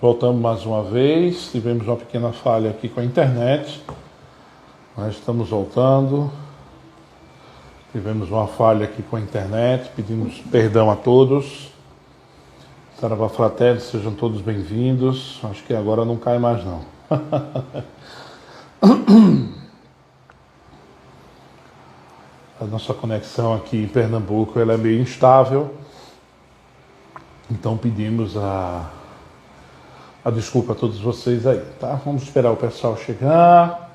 Voltamos mais uma vez, tivemos uma pequena falha aqui com a internet, mas estamos voltando. Tivemos uma falha aqui com a internet, pedimos perdão a todos. Saravá Fraterno, sejam todos bem-vindos. Acho que agora não cai mais não. A nossa conexão aqui em Pernambuco ela é meio instável, então pedimos a desculpa a todos vocês aí, tá? Vamos esperar o pessoal chegar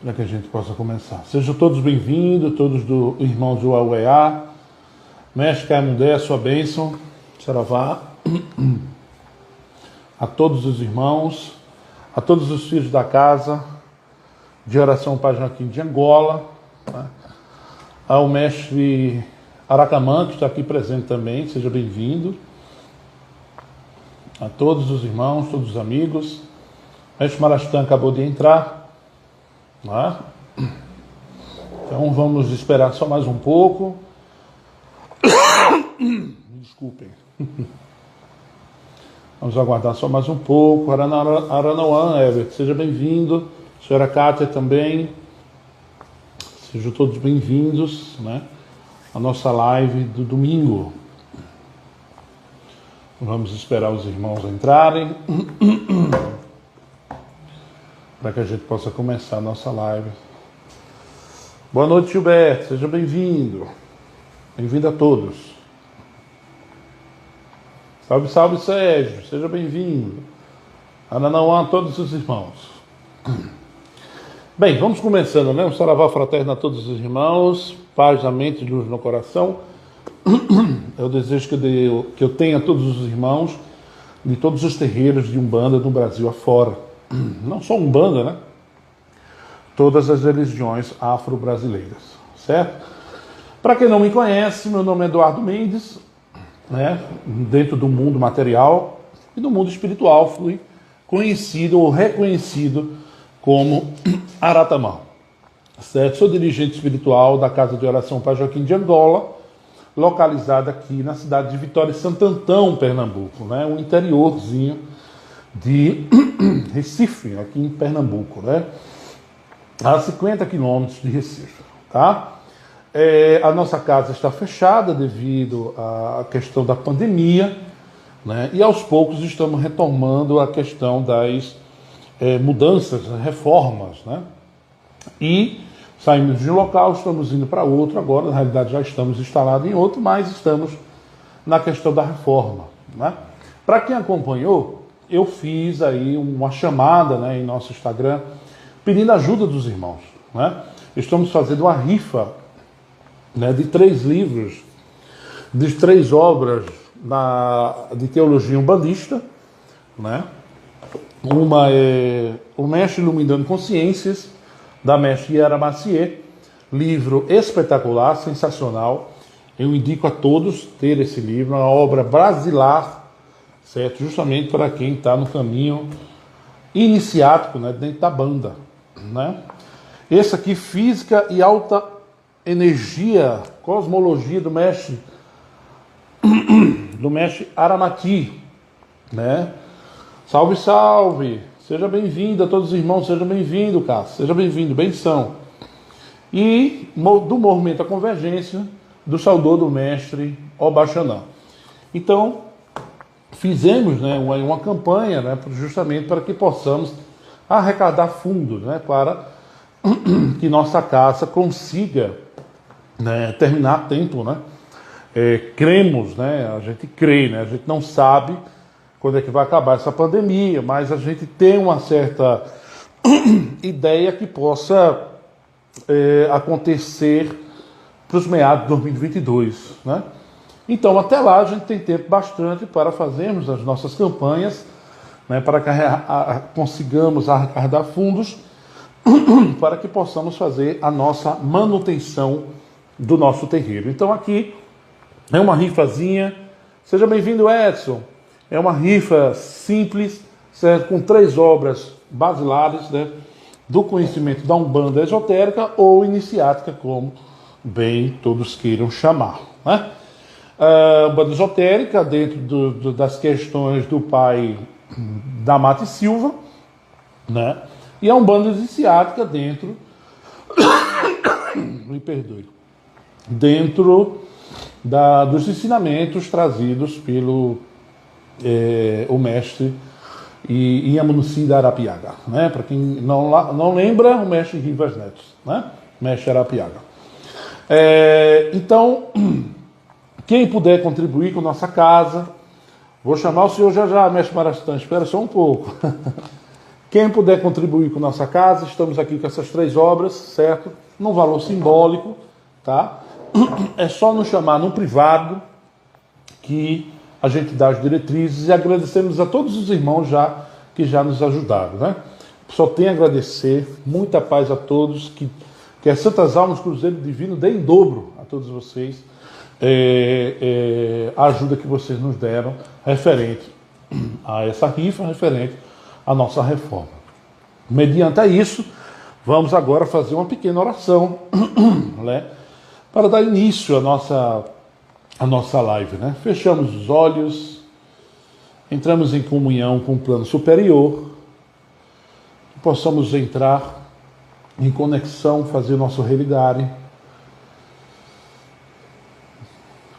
para que a gente possa começar. Sejam todos bem-vindos, todos do Irmãos do Aueá. Mestre Caimundé, a sua bênção, Saravá, a todos os irmãos, a todos os filhos da casa, de oração Pai Joaquim de Angola, tá? Ao mestre Aracamã, que está aqui presente também, seja bem-vindo. A todos os irmãos, todos os amigos. O mestre Marastã acabou de entrar, tá? Então vamos esperar só mais um pouco. Desculpem. Vamos aguardar só mais um pouco. Aranauã, Everett, seja bem-vindo. Senhora Kátia também. Sejam todos bem-vindos, né? A nossa live do domingo. Vamos esperar os irmãos entrarem para que a gente possa começar a nossa live. Boa noite, Gilberto. Seja bem-vindo. Bem-vindo a todos. Salve, salve, Sérgio. Seja bem-vindo. Ananauã a todos os irmãos. Bem, vamos começando, né? Um saravá fraterno a todos os irmãos. Paz na mente e luz no coração. É o desejo que eu tenho a todos os irmãos de todos os terreiros de Umbanda no Brasil afora. Não só Umbanda, né? Todas as religiões afro-brasileiras, certo? Para quem não me conhece, meu nome é Eduardo Mendes, né? Dentro do mundo material e do mundo espiritual fui conhecido ou reconhecido como Aratamã, certo? Sou dirigente espiritual da Casa de Oração Pai Joaquim de Angola, localizada aqui na cidade de Vitória e Santo Antão, Pernambuco, né? Um interiorzinho de Recife, aqui em Pernambuco, né? A 50 quilômetros de Recife, tá? A nossa casa está fechada devido à questão da pandemia, né? E aos poucos estamos retomando a questão das mudanças, reformas, né? E saímos de um local, estamos indo para outro agora, na realidade já estamos instalados em outro, mas estamos na questão da reforma, né? Para quem acompanhou, eu fiz aí uma chamada, né, em nosso Instagram, pedindo ajuda dos irmãos, né? Estamos fazendo uma rifa, né, de 3 livros, de 3 obras de teologia umbandista, né? Uma é O Mestre Iluminando Consciências, da Mestre Yara Maciel, livro espetacular, sensacional. Eu indico a todos ter esse livro, uma obra basilar, certo? Justamente para quem está no caminho iniciático, né, dentro da banda, né? Esse aqui, Física e Alta Energia, Cosmologia do Mestre Aramati, né? Salve, salve! Seja bem-vindo a todos os irmãos, seja bem-vindo, Cássio, seja bem-vindo, benção. E do Movimento à Convergência, do saudoso Mestre Obaxanã. Então, fizemos, né, uma campanha, né, justamente para que possamos arrecadar fundos, né, para que nossa casa consiga, né, terminar a tempo, né? Cremos, né? A gente crê, né? A gente não sabe quando é que vai acabar essa pandemia, mas a gente tem uma certa ideia que possa acontecer para os meados de 2022, né? Então, até lá, a gente tem tempo bastante para fazermos as nossas campanhas, né, para que consigamos arrecadar fundos para que possamos fazer a nossa manutenção do nosso terreiro. Então, aqui é uma rifazinha. Seja bem-vindo, Edson. É uma rifa simples, certo? Com 3 obras basilares, né, do conhecimento da Umbanda esotérica ou iniciática, como bem todos queiram chamar, né? Umbanda esotérica, dentro das questões do pai da Mata e Silva, né? E a Umbanda iniciática dentro, me perdoe, dentro dos ensinamentos trazidos pelo o mestre Iamunuci da Arapiaga, né? Para quem não lembra, o mestre Rivas Neto, né? Mestre Arapiaga. Então, quem puder contribuir com nossa casa, vou chamar o senhor já, mestre Marastã, espera só um pouco. Quem puder contribuir com nossa casa, estamos aqui com essas 3 obras, certo? Num valor simbólico, tá? É só nos chamar no privado que a gente dá as diretrizes e agradecemos a todos os irmãos que já nos ajudaram, né? Só tenho a agradecer, muita paz a todos, que as Santas Almas Cruzeiro Divino dê em dobro a todos vocês a ajuda que vocês nos deram referente a essa rifa, referente à nossa reforma. Mediante a isso, vamos agora fazer uma pequena oração, né, para dar início à nossa live, né? Fechamos os olhos, entramos em comunhão com o plano superior, que possamos entrar em conexão, fazer nosso religare.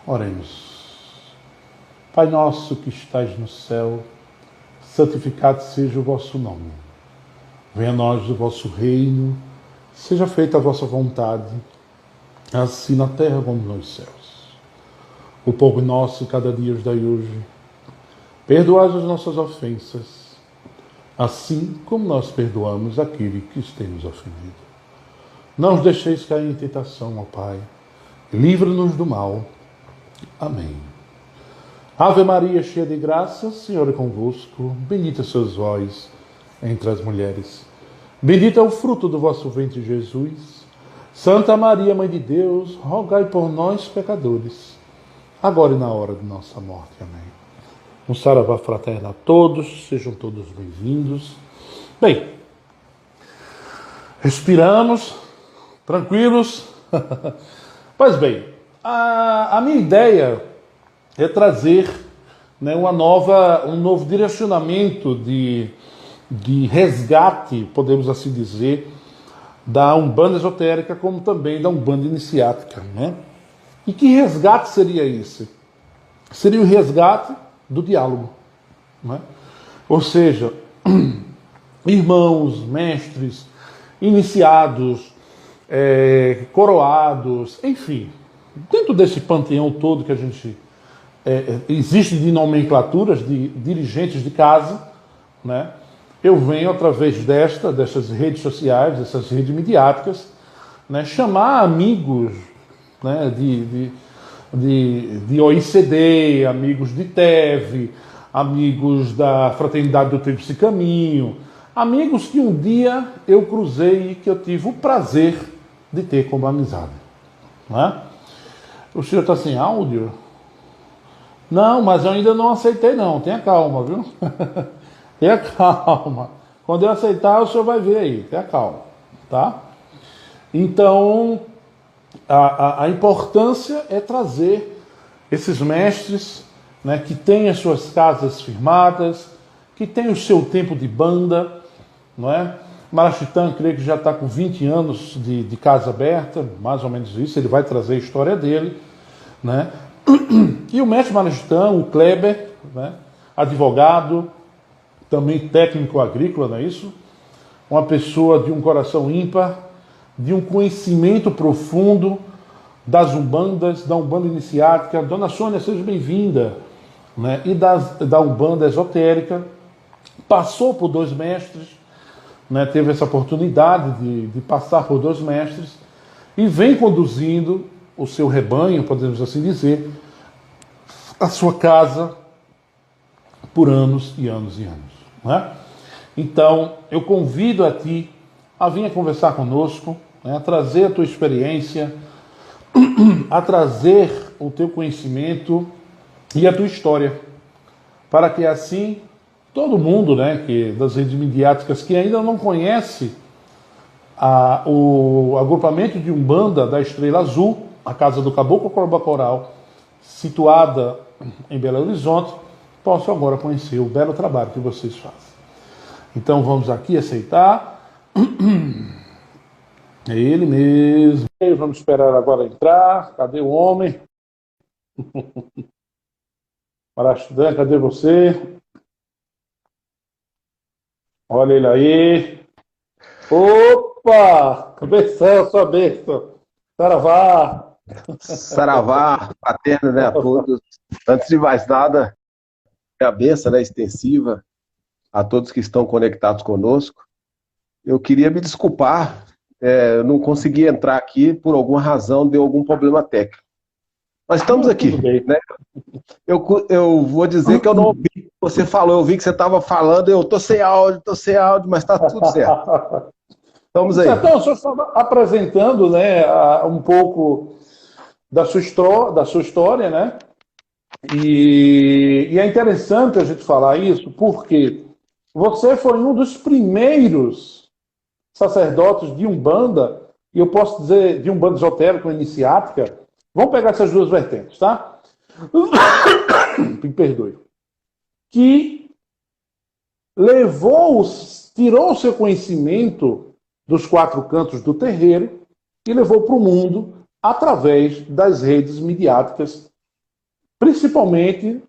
Oremos. Pai nosso que estais no céu, santificado seja o vosso nome. Venha a nós o vosso reino, seja feita a vossa vontade, assim na terra como nos céus. O pão nosso cada dia nos dai hoje. Perdoai as nossas ofensas, assim como nós perdoamos aquele que tem nos ofendido. Não os deixeis cair em tentação, ó Pai. Livra-nos do mal. Amém. Ave Maria, cheia de graça, o Senhor é convosco. Bendita sois vós entre as mulheres. Bendito é o fruto do vosso ventre, Jesus. Santa Maria, Mãe de Deus, rogai por nós, pecadores, agora e na hora de nossa morte. Amém. Um saravá fraterno a todos, sejam todos bem-vindos. Bem, respiramos, tranquilos. Pois bem, a minha ideia é trazer, né, um novo direcionamento de resgate, podemos assim dizer, da Umbanda esotérica, como também da Umbanda iniciática, né? E que resgate seria esse? Seria o resgate do diálogo, né? Ou seja, irmãos, mestres, iniciados, coroados, enfim, dentro desse panteão todo que a gente existe de nomenclaturas de dirigentes de casa, né? Eu venho através dessas redes sociais, dessas redes midiáticas, né, chamar amigos, né, de OECD, amigos de TEV, amigos da Fraternidade do Tríplice Caminho, amigos que um dia eu cruzei e que eu tive o prazer de ter como amizade. Né? O senhor está sem áudio? Não, mas eu ainda não aceitei não, tenha calma, viu? Tenha calma. Quando eu aceitar, o senhor vai ver aí, tenha calma, tá? Então, a importância é trazer esses mestres, né, que têm as suas casas firmadas, que têm o seu tempo de banda, não é? Marastã, creio que já está com 20 anos de casa aberta, mais ou menos isso, ele vai trazer a história dele, né? E o mestre Marastã, o Kleber, né, advogado, também técnico agrícola, não é isso? Uma pessoa de um coração ímpar, de um conhecimento profundo das umbandas, da Umbanda iniciática. Dona Sônia, seja bem-vinda, né? E da Umbanda esotérica. Passou por 2 mestres, né? Teve essa oportunidade de passar por 2 mestres e vem conduzindo o seu rebanho, podemos assim dizer, a sua casa por anos e anos e anos. Né? Então, eu convido a ti a vir conversar conosco, né? A trazer a tua experiência, a trazer o teu conhecimento e a tua história, para que assim todo mundo, né, das redes midiáticas que ainda não conhece o agrupamento de Umbanda da Estrela Azul, a Casa do Caboclo Corbacoral, situada em Belo Horizonte, posso agora conhecer o belo trabalho que vocês fazem. Então vamos aqui aceitar. É ele mesmo. Vamos esperar agora entrar. Cadê o homem? Marastudã, cadê você? Olha ele aí. Opa! Cabeção, sua besta. Saravá. Saravá, fraterno, né, a todos. Antes de mais nada, minha bênção, né, extensiva a todos que estão conectados conosco. Eu queria me desculpar, eu não consegui entrar aqui por alguma razão, deu algum problema técnico. Mas estamos aqui, né? Eu vou dizer que eu não ouvi o que você falou, eu vi que você estava falando, eu tô sem áudio, mas está tudo certo. Estamos aí. Então, o senhor estava apresentando, né, um pouco da sua história, né? E é interessante a gente falar isso porque você foi um dos primeiros sacerdotes de Umbanda, e eu posso dizer de Umbanda esotérica ou iniciática. Vamos pegar essas duas vertentes, tá? Me perdoe. Que tirou o seu conhecimento dos quatro cantos do terreiro e levou para o mundo através das redes midiáticas, principalmente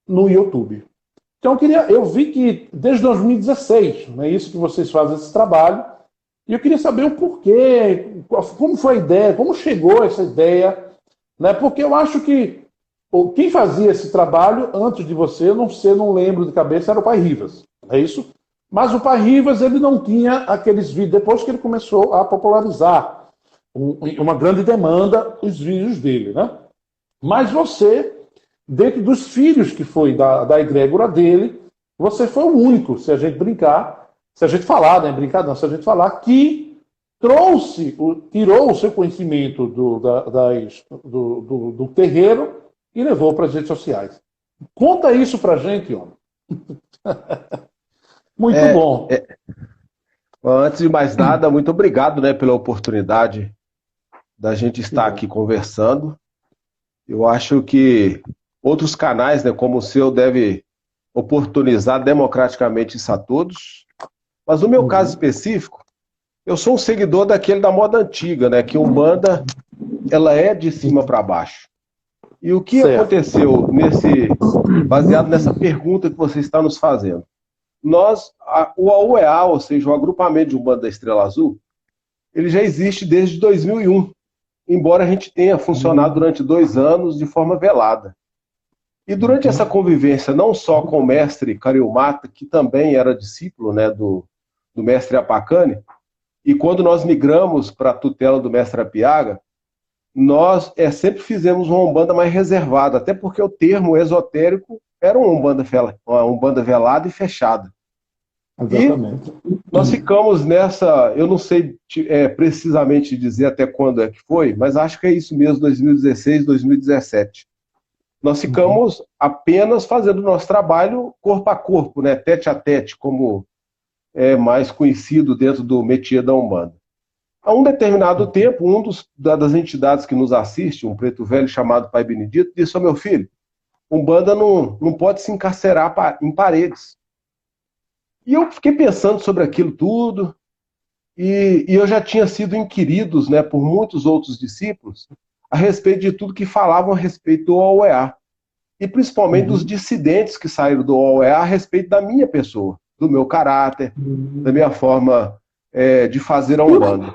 no YouTube. Então eu vi que desde 2016, não é isso que vocês fazem esse trabalho, e eu queria saber o porquê, como foi a ideia, como chegou essa ideia, né? Porque eu acho que quem fazia esse trabalho antes de você, não lembro de cabeça, era o Pai Rivas, é isso? Mas o Pai Rivas, ele não tinha aqueles vídeos, depois que ele começou a popularizar uma grande demanda, os vídeos dele, né? Mas você, dentro dos filhos que foi da egrégora dele, você foi o único, se a gente brincar, se a gente falar, né? Brincar não, se a gente falar, que tirou o seu conhecimento do terreiro e levou para as redes sociais. Conta isso pra gente, homem. Muito bom. Antes de mais nada, muito obrigado, né, pela oportunidade da gente estar aqui conversando. Eu acho que outros canais, né, como o seu, devem oportunizar democraticamente isso a todos. Mas no meu caso específico, eu sou um seguidor daquele da moda antiga, né, que Umbanda, ela é de cima para baixo. E o que aconteceu baseado nessa pergunta que você está nos fazendo? O AUEA, ou seja, o Agrupamento de Umbanda da Estrela Azul, ele já existe desde 2001, embora a gente tenha funcionado durante 2 anos de forma velada. E durante essa convivência, não só com o mestre Cariumata, que também era discípulo, né, do mestre Apacane, e quando nós migramos para a tutela do mestre Apiaga, nós sempre fizemos uma Umbanda mais reservada, até porque o termo esotérico era uma Umbanda velada e fechada. Exatamente. E nós ficamos nessa, eu não sei precisamente dizer até quando é que foi, mas acho que é isso mesmo, 2016, 2017. Nós ficamos apenas fazendo o nosso trabalho corpo a corpo, né, tete a tete, como é mais conhecido dentro do métier da Umbanda. A um determinado tempo, das entidades que nos assiste, um preto velho chamado Pai Benedito, disse: meu filho, Umbanda não pode se encarcerar em paredes. E eu fiquei pensando sobre aquilo tudo, e eu já tinha sido inquiridos, né, por muitos outros discípulos a respeito de tudo que falavam a respeito do AUEA, e principalmente dos dissidentes que saíram do AUEA a respeito da minha pessoa, do meu caráter, da minha forma de fazer a Umbanda.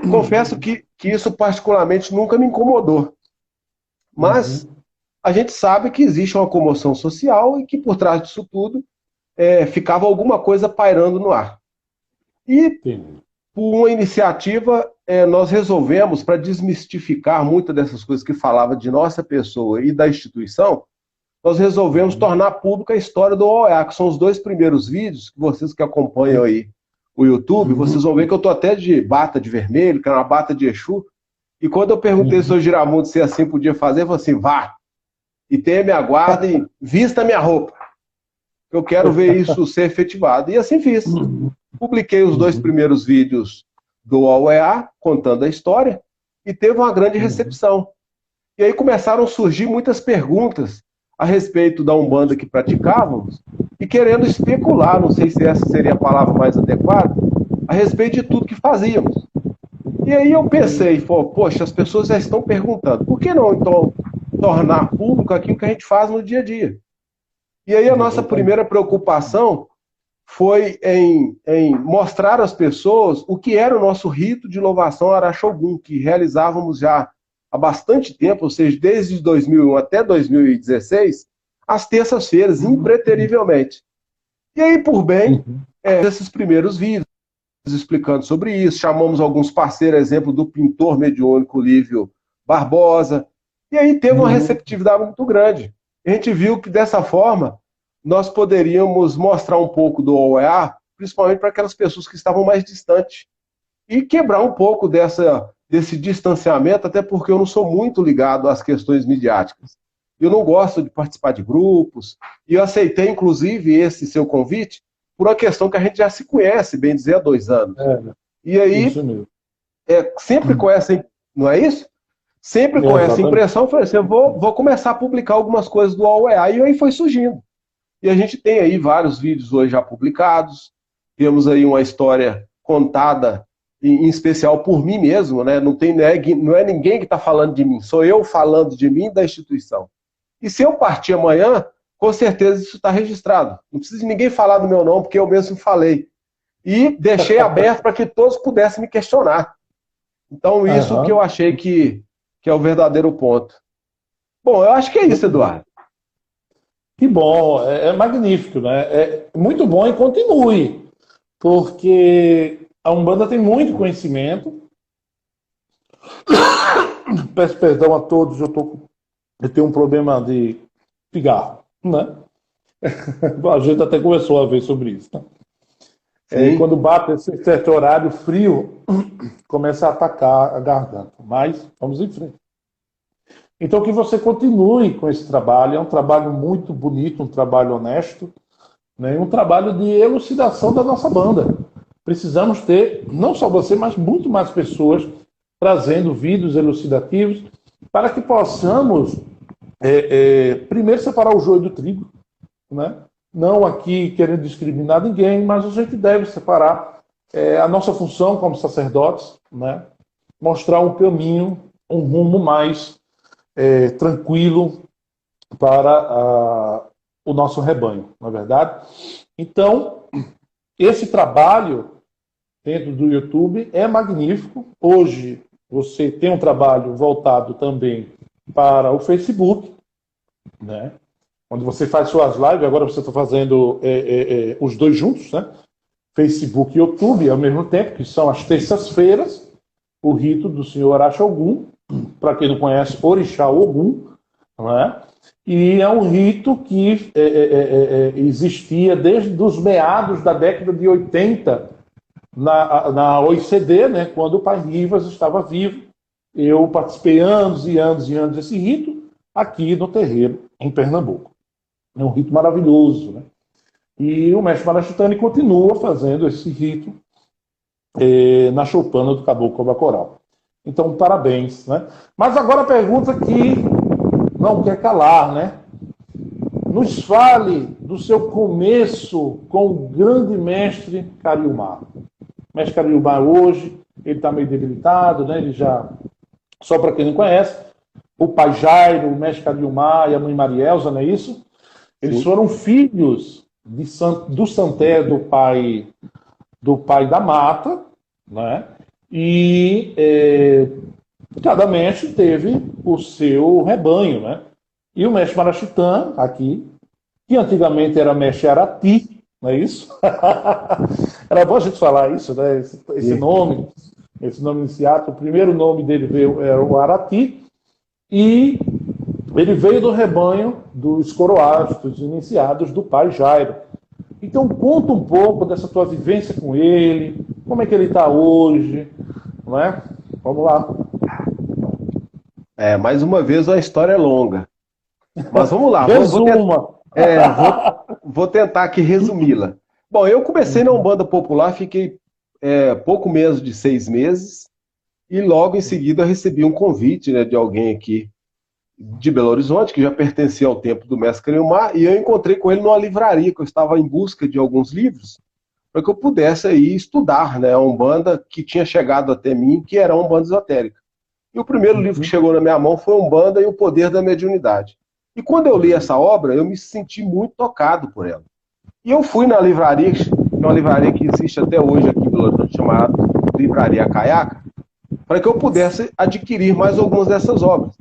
Eu confesso que isso particularmente nunca me incomodou, mas a gente sabe que existe uma comoção social e que por trás disso tudo ficava alguma coisa pairando no ar. E, por uma iniciativa, nós resolvemos, para desmistificar muitas dessas coisas que falava de nossa pessoa e da instituição, nós resolvemos tornar pública a história do AUEA, que são os 2 primeiros vídeos, que vocês que acompanham aí o YouTube, vocês vão ver que eu estou até de bata de vermelho, que é uma bata de Exu, e quando eu perguntei ao senhor Giramundo se assim podia fazer, ele falou assim: vá, e tenha minha guarda e vista minha roupa. Eu quero ver isso ser efetivado. E assim fiz. Publiquei os 2 primeiros vídeos do AUEA, contando a história, e teve uma grande recepção. E aí começaram a surgir muitas perguntas a respeito da Umbanda que praticávamos e querendo especular, não sei se essa seria a palavra mais adequada, a respeito de tudo que fazíamos. E aí eu pensei, poxa, as pessoas já estão perguntando, por que não, então, tornar público aquilo que a gente faz no dia a dia? E aí a nossa primeira preocupação foi em mostrar às pessoas o que era o nosso rito de louvação Araxogum, que realizávamos já há bastante tempo, ou seja, desde 2001 até 2016, às terças-feiras, impreterivelmente. E aí, por bem, esses primeiros vídeos explicando sobre isso, chamamos alguns parceiros, exemplo do pintor mediúnico Lívio Barbosa, e aí teve uma receptividade muito grande. A gente viu que dessa forma nós poderíamos mostrar um pouco do OEA, principalmente para aquelas pessoas que estavam mais distantes, e quebrar um pouco desse distanciamento, até porque eu não sou muito ligado às questões midiáticas. Eu não gosto de participar de grupos, e eu aceitei, inclusive, esse seu convite por uma questão que a gente já se conhece, bem dizer, há 2 anos. E aí, sempre com essa, não é isso? Sempre com essa impressão, eu falei assim, eu vou começar a publicar algumas coisas do OEA, e aí foi surgindo. E a gente tem aí vários vídeos hoje já publicados, temos aí uma história contada, em especial por mim mesmo, né? Não é ninguém que está falando de mim, sou eu falando de mim e da instituição. E se eu partir amanhã, com certeza isso está registrado. Não precisa de ninguém falar do meu nome, porque eu mesmo falei. E deixei aberto para que todos pudessem me questionar. Então, isso que eu achei que é o verdadeiro ponto. Bom, eu acho que é isso, Eduardo. Que bom, é magnífico, né? É muito bom e continue, porque a Umbanda tem muito conhecimento. Peço perdão a todos, eu tenho um problema de cigarro, né? A gente até começou a ver sobre isso, né? Quando bate esse certo horário frio, começa a atacar a garganta. Mas vamos em frente. Então, que você continue com esse trabalho. É um trabalho muito bonito, um trabalho honesto, né? Um trabalho de elucidação da nossa banda. Precisamos ter, não só você, mas muito mais pessoas trazendo vídeos elucidativos para que possamos, primeiro, separar o joio do trigo, né? Não aqui querendo discriminar ninguém, mas a gente deve separar a nossa função como sacerdotes, né? Mostrar um caminho, um rumo mais tranquilo para o nosso rebanho, não é verdade? Então, esse trabalho dentro do YouTube é magnífico. Hoje você tem um trabalho voltado também para o Facebook, né? Onde você faz suas lives. Agora você está fazendo os dois juntos, né? Facebook e YouTube ao mesmo tempo, que são as terças-feiras, o rito do Senhor Araxogum, para quem não conhece, Orixá Ogum, não é? E é um rito que existia desde os meados da década de 80 na OECD, né, quando o Pai Rivas estava vivo. Eu participei anos e anos e anos desse rito aqui no terreiro, em Pernambuco. É um rito maravilhoso, né? E o mestre Marachutani continua fazendo esse rito na choupana do Caboclo Bacoral. Então, parabéns, né? Mas agora a pergunta que não quer calar, né? Nos fale do seu começo com o grande mestre Cariúmar. O mestre Cariúmar hoje, ele está meio debilitado, né? Ele já, só para quem não conhece, o pai Jairo, o mestre Cariúmar e a mãe Marielza, não é isso? Eles Sim. foram filhos do Santé, do pai da Mata, né? E cada mestre teve o seu rebanho, né? E o mestre Marachutã, aqui, que antigamente era mestre Arati, não é isso? Era bom a gente falar isso, né? Esse nome iniciado. O primeiro nome dele era o Arati, e ele veio do rebanho dos coroados, dos iniciados do pai Jairo. Então, conta um pouco dessa tua vivência com ele, como é que ele está hoje, não é? Vamos lá. Mais uma vez a história é longa. Mas vamos lá. Vou tentar aqui resumi-la. Bom, eu comecei na Umbanda Popular, fiquei pouco menos de 6 meses, e logo em seguida recebi um convite, né, de alguém aqui de Belo Horizonte, que já pertencia ao tempo do mestre Cariomar, e eu encontrei com ele numa livraria, que eu estava em busca de alguns livros, para que eu pudesse aí estudar, né, a Umbanda que tinha chegado até mim, que era a Umbanda Esotérica. E o primeiro livro que chegou na minha mão foi Umbanda e o Poder da Mediunidade. E quando eu li essa obra, eu me senti muito tocado por ela. E eu fui na livraria, que é uma livraria que existe até hoje aqui em Belo Horizonte, chamada Livraria Caiaca, para que eu pudesse adquirir mais algumas dessas obras.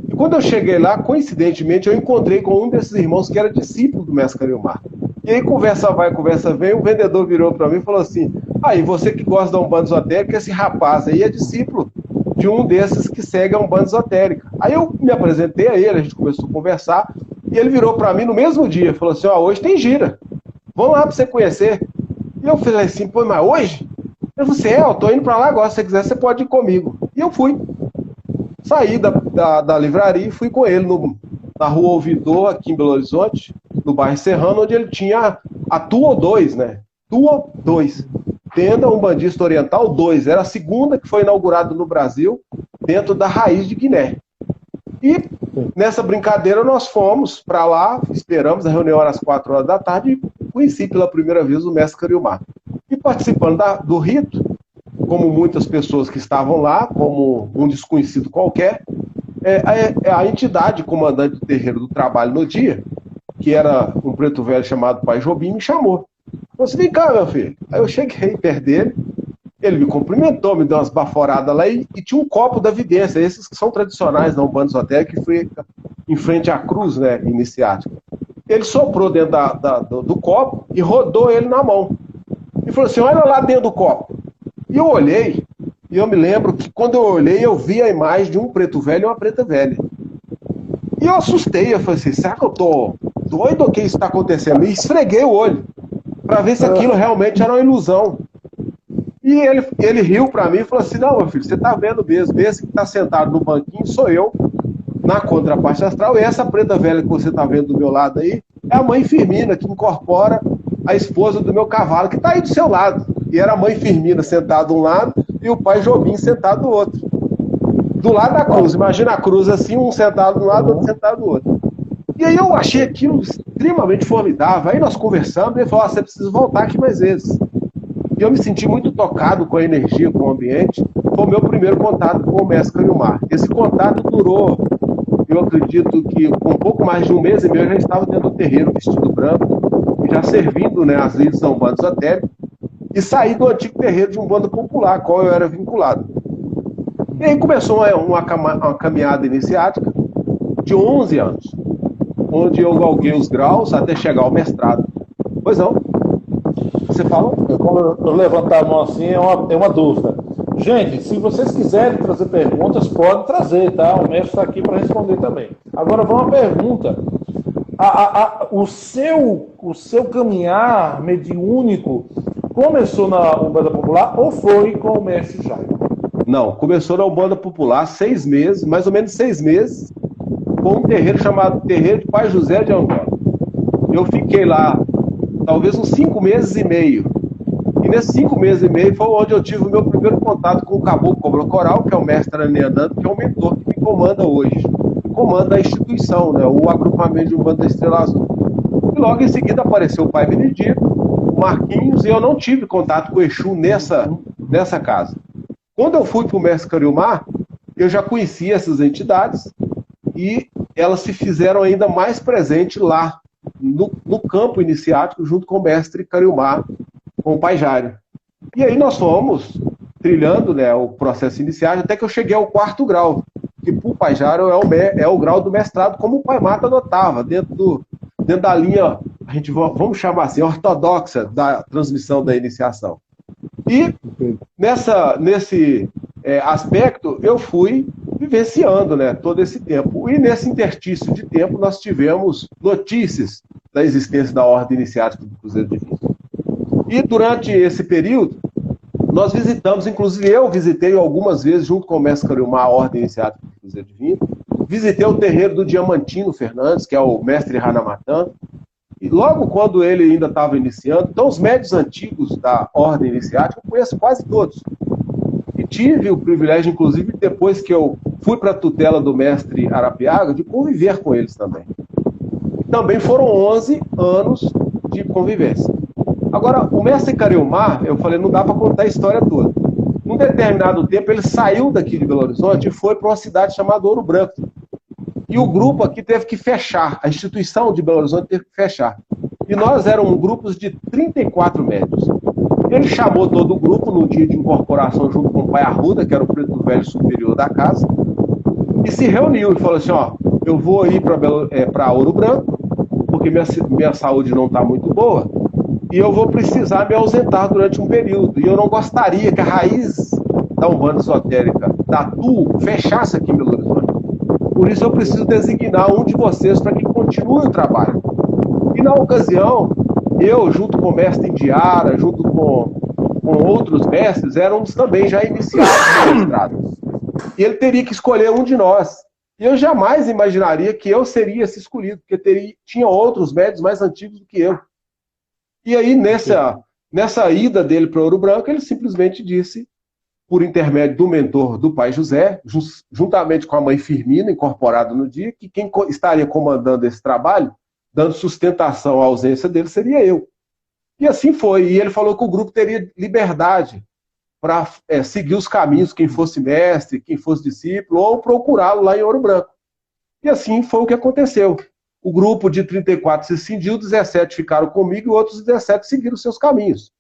E quando eu cheguei lá, coincidentemente, eu encontrei com um desses irmãos que era discípulo do mestre Cariomar. E aí, conversa vai, conversa vem, o vendedor virou para mim e falou assim: e você que gosta da Umbanda Esotérica, esse rapaz aí é discípulo de um desses que segue a Umbanda Esotérica. Aí eu me apresentei a ele, a gente começou a conversar, e ele virou para mim no mesmo dia, falou assim: hoje tem gira, vamos lá para você conhecer. E eu falei assim: pô, mas hoje? Eu falei assim: eu tô indo para lá agora, se você quiser, você pode ir comigo. E eu fui. Saí da livraria e fui com ele na Rua Ouvidor, aqui em Belo Horizonte, no bairro Serrano, onde ele tinha a Tuo 2, né? Tuo 2. Tenda Umbandista Oriental 2. Era a segunda que foi inaugurada no Brasil, dentro da Raiz de Guiné. E nessa brincadeira nós fomos para lá, esperamos a reunião às 4 horas da tarde e conheci pela primeira vez o mestre Cariomar. E participando do rito, como muitas pessoas que estavam lá, como um desconhecido qualquer, a entidade comandante do terreiro do trabalho no dia, que era um preto velho chamado Pai Jobim, me chamou. Falei assim: vem cá, meu filho. Aí eu cheguei perto dele, ele me cumprimentou, me deu umas baforadas lá e tinha um copo da vidência, esses que são tradicionais na Umbanda Esotérica, que foi em frente à cruz, né, iniciática. Ele soprou dentro do copo e rodou ele na mão. E falou assim: olha lá dentro do copo. E eu olhei, e eu me lembro que quando eu olhei, eu vi a imagem de um preto velho e uma preta velha. E eu assustei, eu falei assim: será que eu tô doido ou o que isso está acontecendo? E esfreguei o olho, para ver se aquilo realmente era uma ilusão. E ele riu para mim e falou assim: não, meu filho, você tá vendo mesmo, esse que está sentado no banquinho sou eu, na contraparte astral, e essa preta velha que você tá vendo do meu lado aí, é a mãe Firmina, que incorpora a esposa do meu cavalo, que tá aí do seu lado. E era a mãe Firmina sentada de um lado e o pai Jobim sentado do outro. Do lado da cruz. Imagina a cruz assim, um sentado de um lado, outro sentado do outro. E aí eu achei aquilo extremamente formidável. Aí nós conversamos e ele falou: você precisa voltar aqui mais vezes. E eu me senti muito tocado com a energia, com o ambiente. Foi o meu primeiro contato com o mestre Cariomar. Esse contato durou, eu acredito que com um pouco mais de um mês e meio eu já estava dentro do terreiro, vestido branco, já servindo, né, as lides da Umbanda Esotérica, e saí do antigo terreiro de Umbanda Popular, a qual eu era vinculado. E aí começou uma caminhada iniciática de 11 anos, onde eu galguei os graus até chegar ao mestrado. Pois não? Você fala? Quando eu levantar a mão assim, é uma dúvida. Gente, se vocês quiserem trazer perguntas, pode trazer, tá? O mestre está aqui para responder também. Agora, vamos uma pergunta. O seu caminhar mediúnico começou na Umbanda Popular ou foi com o mestre Jaime? Não, começou na Umbanda Popular 6 meses, mais ou menos 6 meses, com um terreiro chamado Terreiro de Pai José de Angola. Eu fiquei lá talvez uns 5 meses e meio. E nesses 5 meses e meio foi onde eu tive o meu primeiro contato com o Caboclo Cobra Coral, que é o mestre Aranêandando, que é o mentor que me comanda hoje. Comanda a instituição, né, o agrupamento de Umbanda da Estrela Azul. E logo em seguida apareceu o Pai Benedito, o Marquinhos, e eu não tive contato com o Exu nessa casa. Quando eu fui para o mestre Cariomar, eu já conhecia essas entidades e elas se fizeram ainda mais presentes lá, no campo iniciático, junto com o mestre Cariomar, com o Pai Jário. E aí nós fomos trilhando, né, o processo iniciático até que eu cheguei ao 4º grau, que para o Pai Jário é o grau do mestrado, como o Pai Mata adotava, dentro da linha, a gente vamos chamar assim, ortodoxa da transmissão da iniciação. E nesse aspecto eu fui vivenciando, né, todo esse tempo. E nesse interstício de tempo nós tivemos notícias da existência da Ordem Iniciática do Cruzeiro Divino. E durante esse período, nós visitamos, inclusive eu visitei algumas vezes, junto com o mestre Cariomar, a Ordem Iniciática do Cruzeiro Divino. Visitei o terreiro do Diamantino Fernandes, que é o mestre Ranamatan. E logo quando ele ainda estava iniciando, então os médios antigos da Ordem Iniciática eu conheço quase todos. E tive o privilégio, inclusive, depois que eu fui para a tutela do mestre Arapiaga de conviver com eles também. Também foram 11 anos de convivência. Agora, o mestre Cariomar, eu falei, não dá para contar a história toda. Num determinado tempo, ele saiu daqui de Belo Horizonte e foi para uma cidade chamada Ouro Branco. E o grupo aqui teve que fechar, a instituição de Belo Horizonte teve que fechar. E nós éramos grupos de 34 médicos. Ele chamou todo o grupo no dia de incorporação junto com o pai Arruda, que era o preto velho superior da casa, e se reuniu e falou assim, ó, eu vou ir para Ouro Branco, porque minha saúde não está muito boa, e eu vou precisar me ausentar durante um período. E eu não gostaria que a raiz da Umbanda Esotérica, da TU, fechasse aqui em Belo Horizonte. Por isso eu preciso designar um de vocês para que continue o trabalho. E na ocasião, eu, junto com o mestre Indiara, junto com outros mestres, éramos também já iniciados mestrados. E ele teria que escolher um de nós. E eu jamais imaginaria que eu seria esse escolhido, porque tinha outros médicos mais antigos do que eu. E aí, nessa ida dele para Ouro Branco, ele simplesmente disse, por intermédio do mentor do pai José, juntamente com a mãe Firmina, incorporada no dia, que quem estaria comandando esse trabalho, dando sustentação à ausência dele, seria eu. E assim foi. E ele falou que o grupo teria liberdade para seguir os caminhos, quem fosse mestre, quem fosse discípulo, ou procurá-lo lá em Ouro Branco. E assim foi o que aconteceu. O grupo de 34 se cindiu, 17 ficaram comigo e outros 17 seguiram seus caminhos.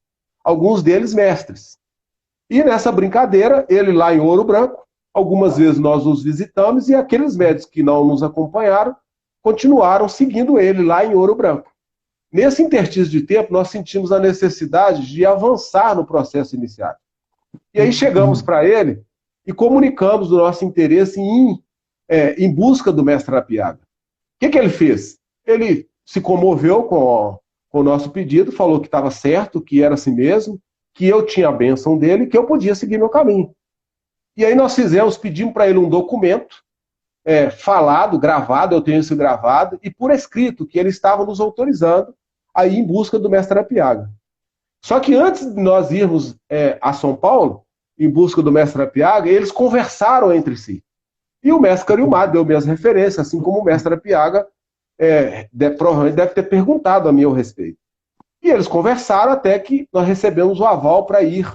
Alguns deles mestres. E nessa brincadeira, ele lá em Ouro Branco, algumas vezes nós os visitamos e aqueles médicos que não nos acompanharam continuaram seguindo ele lá em Ouro Branco. Nesse interstício de tempo, nós sentimos a necessidade de avançar no processo iniciático. E aí chegamos para ele e comunicamos o nosso interesse em busca do mestre Arapiaga. O que ele fez? Ele se comoveu com o nosso pedido, falou que estava certo, que era assim mesmo, que eu tinha a bênção dele e que eu podia seguir meu caminho. E aí nós pedimos para ele um documento falado, gravado, eu tenho isso gravado, e por escrito, que ele estava nos autorizando a ir em busca do mestre Arapiaga. Só que antes de nós irmos a São Paulo, em busca do mestre Arapiaga, eles conversaram entre si. E o mestre Cariomar deu minhas referências, assim como o mestre Arapiaga provavelmente deve ter perguntado a meu respeito. E eles conversaram até que nós recebemos o aval para ir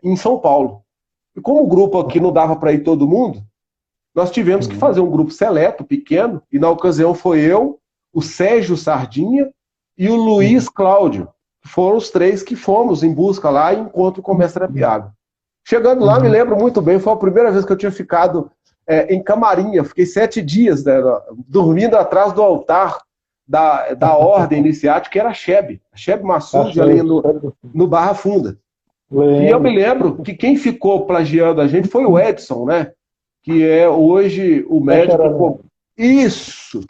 em São Paulo. E como o grupo aqui não dava para ir todo mundo, nós tivemos que fazer um grupo seleto, pequeno, e na ocasião foi eu, o Sérgio Sardinha e o Luiz Cláudio. Foram os três que fomos em busca lá e encontro com o mestre Arapiaga. Chegando lá, me lembro muito bem, foi a primeira vez que eu tinha ficado em camarim. Eu fiquei 7 dias, né, dormindo atrás do altar da ordem iniciática, que era a Sheb Massoud, ali no Barra Funda. E eu me lembro que quem ficou plagiando a gente foi o Edson, né? Que é hoje o médico... Isso!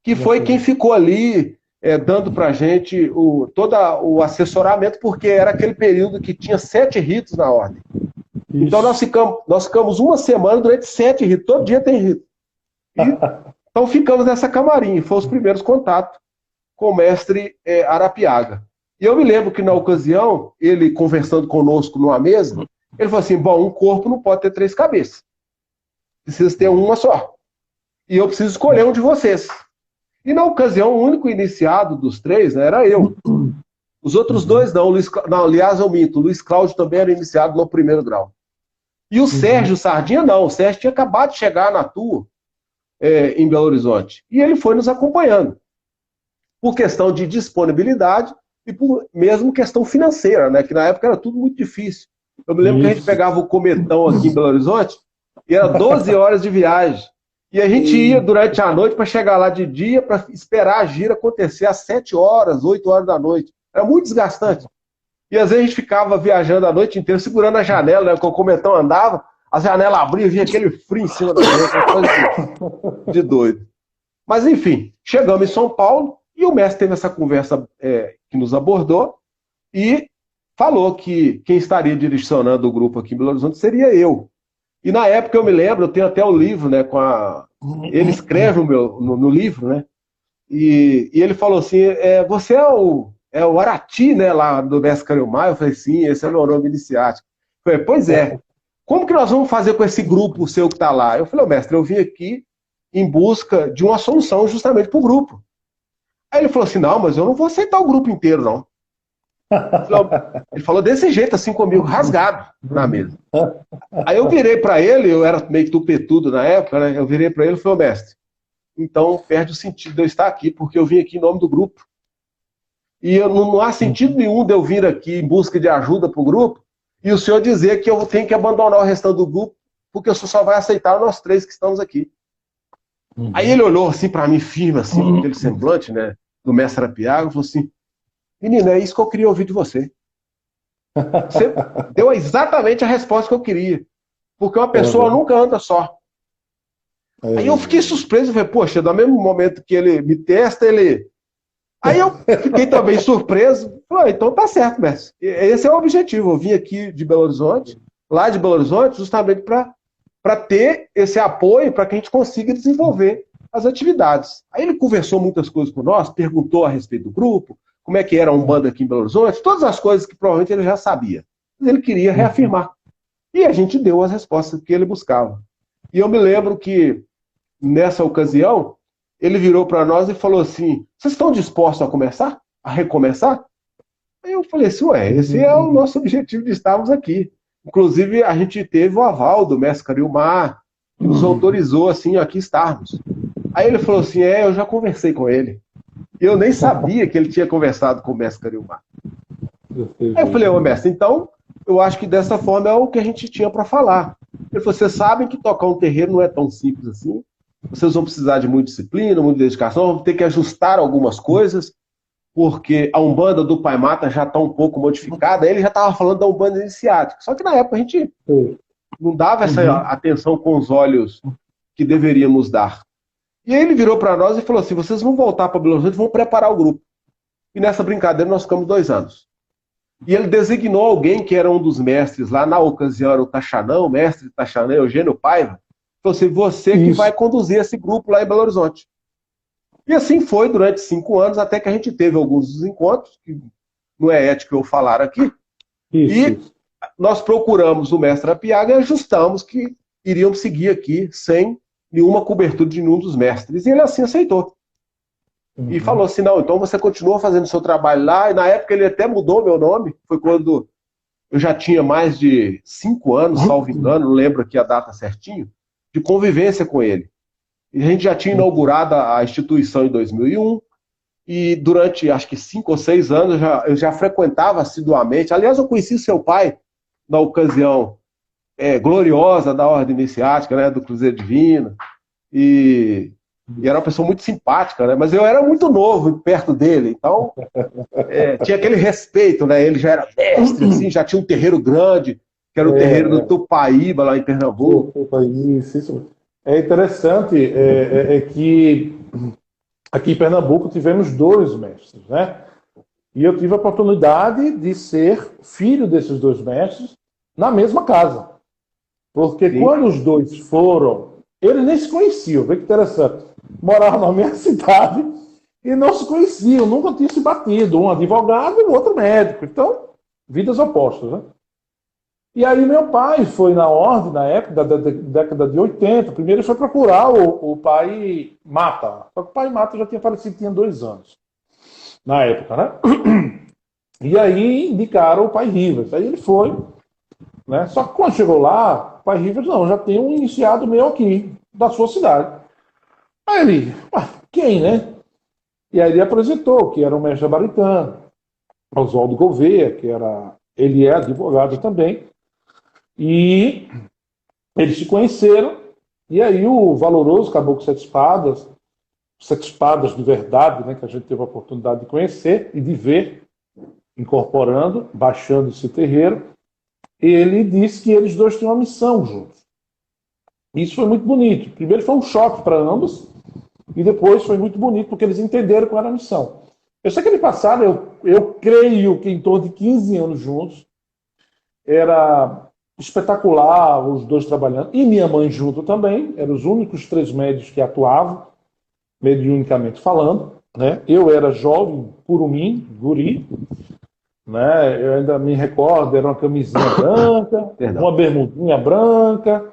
Que foi quem ficou ali dando pra gente todo o assessoramento, porque era aquele período que tinha 7 ritos na ordem. Isso. Então nós ficamos uma semana durante 7 ritos, todo dia tem rito. Então ficamos nessa camarim, foi os primeiros contatos com o mestre Arapiaga. E eu me lembro que na ocasião, ele conversando conosco numa mesa, ele falou assim, bom, um corpo não pode ter 3 cabeças. Precisa ter uma só. E eu preciso escolher um de vocês. E na ocasião, o único iniciado dos 3, né, era eu. Os outros 2 não. Aliás, eu minto. O Luiz Cláudio também era iniciado no 1º grau. E o Sérgio Sardinha não. O Sérgio tinha acabado de chegar na TUA em Belo Horizonte. E ele foi nos acompanhando. Por questão de disponibilidade e por mesmo questão financeira, né? Que na época era tudo muito difícil. Eu me lembro que a gente pegava o cometão aqui em Belo Horizonte e era 12 horas de viagem. E a gente ia durante a noite para chegar lá de dia, para esperar a gira acontecer às 7 horas, 8 horas da noite. Era muito desgastante. E às vezes a gente ficava viajando a noite inteira, segurando a janela, né? Quando o cometão andava, a janela abria, vinha aquele frio em cima da gente, coisa de doido. Mas enfim, chegamos em São Paulo e o mestre teve essa conversa que nos abordou e falou que quem estaria direcionando o grupo aqui em Belo Horizonte seria eu. E na época eu me lembro, eu tenho até o livro, né, ele escreve no livro, né, e ele falou assim, você é o Arati, né, lá do mestre Cariomar? Eu falei, sim, esse é o meu nome iniciático. Eu falei, pois é. como que nós vamos fazer com esse grupo seu que está lá? Eu falei, mestre, eu vim aqui em busca de uma solução justamente para o grupo. Aí ele falou assim, não, mas eu não vou aceitar o grupo inteiro, não. Ele falou desse jeito, assim comigo, rasgado na mesa. Aí eu virei para ele, eu era meio tupetudo na época, né? Eu virei para ele e falei, mestre, então perde o sentido de eu estar aqui, porque eu vim aqui em nome do grupo. E não há sentido nenhum de eu vir aqui em busca de ajuda para o grupo e o senhor dizer que eu tenho que abandonar o restante do grupo, porque o senhor só vai aceitar nós três que estamos aqui. Aí ele olhou assim para mim, firme, assim, com aquele semblante, né, do mestre Apiago, e falou assim, menino, é isso que eu queria ouvir de você. Você deu exatamente a resposta que eu queria. Porque uma pessoa nunca anda só. Aí eu fiquei surpreso, falei, poxa, no mesmo momento que ele me testa, ele... Aí eu fiquei também surpreso, falei, então tá certo, mestre. Esse é o objetivo, eu vim aqui de Belo Horizonte, lá de Belo Horizonte, justamente para ter esse apoio, para que a gente consiga desenvolver as atividades. Aí ele conversou muitas coisas com nós, perguntou a respeito do grupo, como é que era a Umbanda aqui em Belo Horizonte, todas as coisas que provavelmente ele já sabia. Mas ele queria reafirmar. E a gente deu as respostas que ele buscava. E eu me lembro que, nessa ocasião, ele virou para nós e falou assim, vocês estão dispostos a começar? A recomeçar? Aí eu falei assim, ué, esse é o nosso objetivo de estarmos aqui. Inclusive, a gente teve o aval do mestre Cariomar, que nos autorizou, assim, aqui estarmos. Aí ele falou assim, eu já conversei com ele. Eu nem sabia que ele tinha conversado com o mestre Cariomar. Aí eu falei, mestre, então, eu acho que dessa forma é o que a gente tinha para falar. Ele falou, vocês sabem que tocar um terreiro não é tão simples assim. Vocês vão precisar de muita disciplina, muita dedicação, vão ter que ajustar algumas coisas, porque a Umbanda do Pai Mata já está um pouco modificada. Ele já estava falando da Umbanda iniciática. Só que na época a gente não dava essa atenção com os olhos que deveríamos dar. E aí ele virou para nós e falou assim, vocês vão voltar para Belo Horizonte e vão preparar o grupo. E nessa brincadeira nós ficamos 2 anos. E ele designou alguém que era um dos mestres lá, na ocasião era o Taxanã, o mestre Taxanã, Eugênio Paiva. Falou assim, você que vai conduzir esse grupo lá em Belo Horizonte. E assim foi durante 5 anos, até que a gente teve alguns dos encontros, que não é ético eu falar aqui, e nós procuramos o mestre Apiaga e ajustamos que iríamos seguir aqui sem nenhuma cobertura de nenhum dos mestres. E ele assim aceitou. E falou assim, não, então você continua fazendo o seu trabalho lá, e na época ele até mudou meu nome, foi quando eu já tinha mais de 5 anos, salvo engano, não lembro aqui a data certinho, de convivência com ele. E a gente já tinha inaugurado a instituição em 2001, e durante, acho que 5 ou 6 anos, eu já frequentava assiduamente. Aliás, eu conheci seu pai na ocasião gloriosa da Ordem Iniciática, né, do Cruzeiro Divino, e era uma pessoa muito simpática, né, mas eu era muito novo perto dele, então tinha aquele respeito, né, ele já era mestre, assim, já tinha um terreiro grande, que era o terreiro do Tupaíba, lá em Pernambuco. Isso. É interessante que aqui em Pernambuco tivemos 2 mestres, né? E eu tive a oportunidade de ser filho desses 2 mestres na mesma casa. Porque quando os 2 foram, eles nem se conheciam, vê que interessante. Moravam na mesma cidade e não se conheciam, nunca tinham se batido. Um advogado e o outro médico. Então, vidas opostas, né? E aí meu pai foi na ordem, na época da década de 80, primeiro ele foi procurar o pai Mata. Só que o pai Mata já tinha falecido, tinha 2 anos, na época, né? E aí indicaram o pai Rivas. Aí ele foi, né? Só que quando chegou lá, o pai Rivas, não, já tem um iniciado meu aqui, da sua cidade. Aí ele, quem, né? E aí ele apresentou, que era o mestre Baritano, Oswaldo Gouveia, ele é advogado também. E eles se conheceram, e aí o valoroso Caboclo Sete Espadas de verdade, né, que a gente teve a oportunidade de conhecer e de ver, incorporando, baixando esse terreiro, ele disse que eles 2 tinham uma missão juntos. Isso foi muito bonito. Primeiro foi um choque para ambos, e depois foi muito bonito, porque eles entenderam qual era a missão. Eu sei que ele passaram, eu creio que em torno de 15 anos juntos, era espetacular os 2 trabalhando, e minha mãe junto também, eram os únicos 3 médios que atuavam, mediunicamente falando, né? Eu era jovem, curumim, guri, né? Eu ainda me recordo, era uma camisinha branca, Perdão. uma bermudinha branca,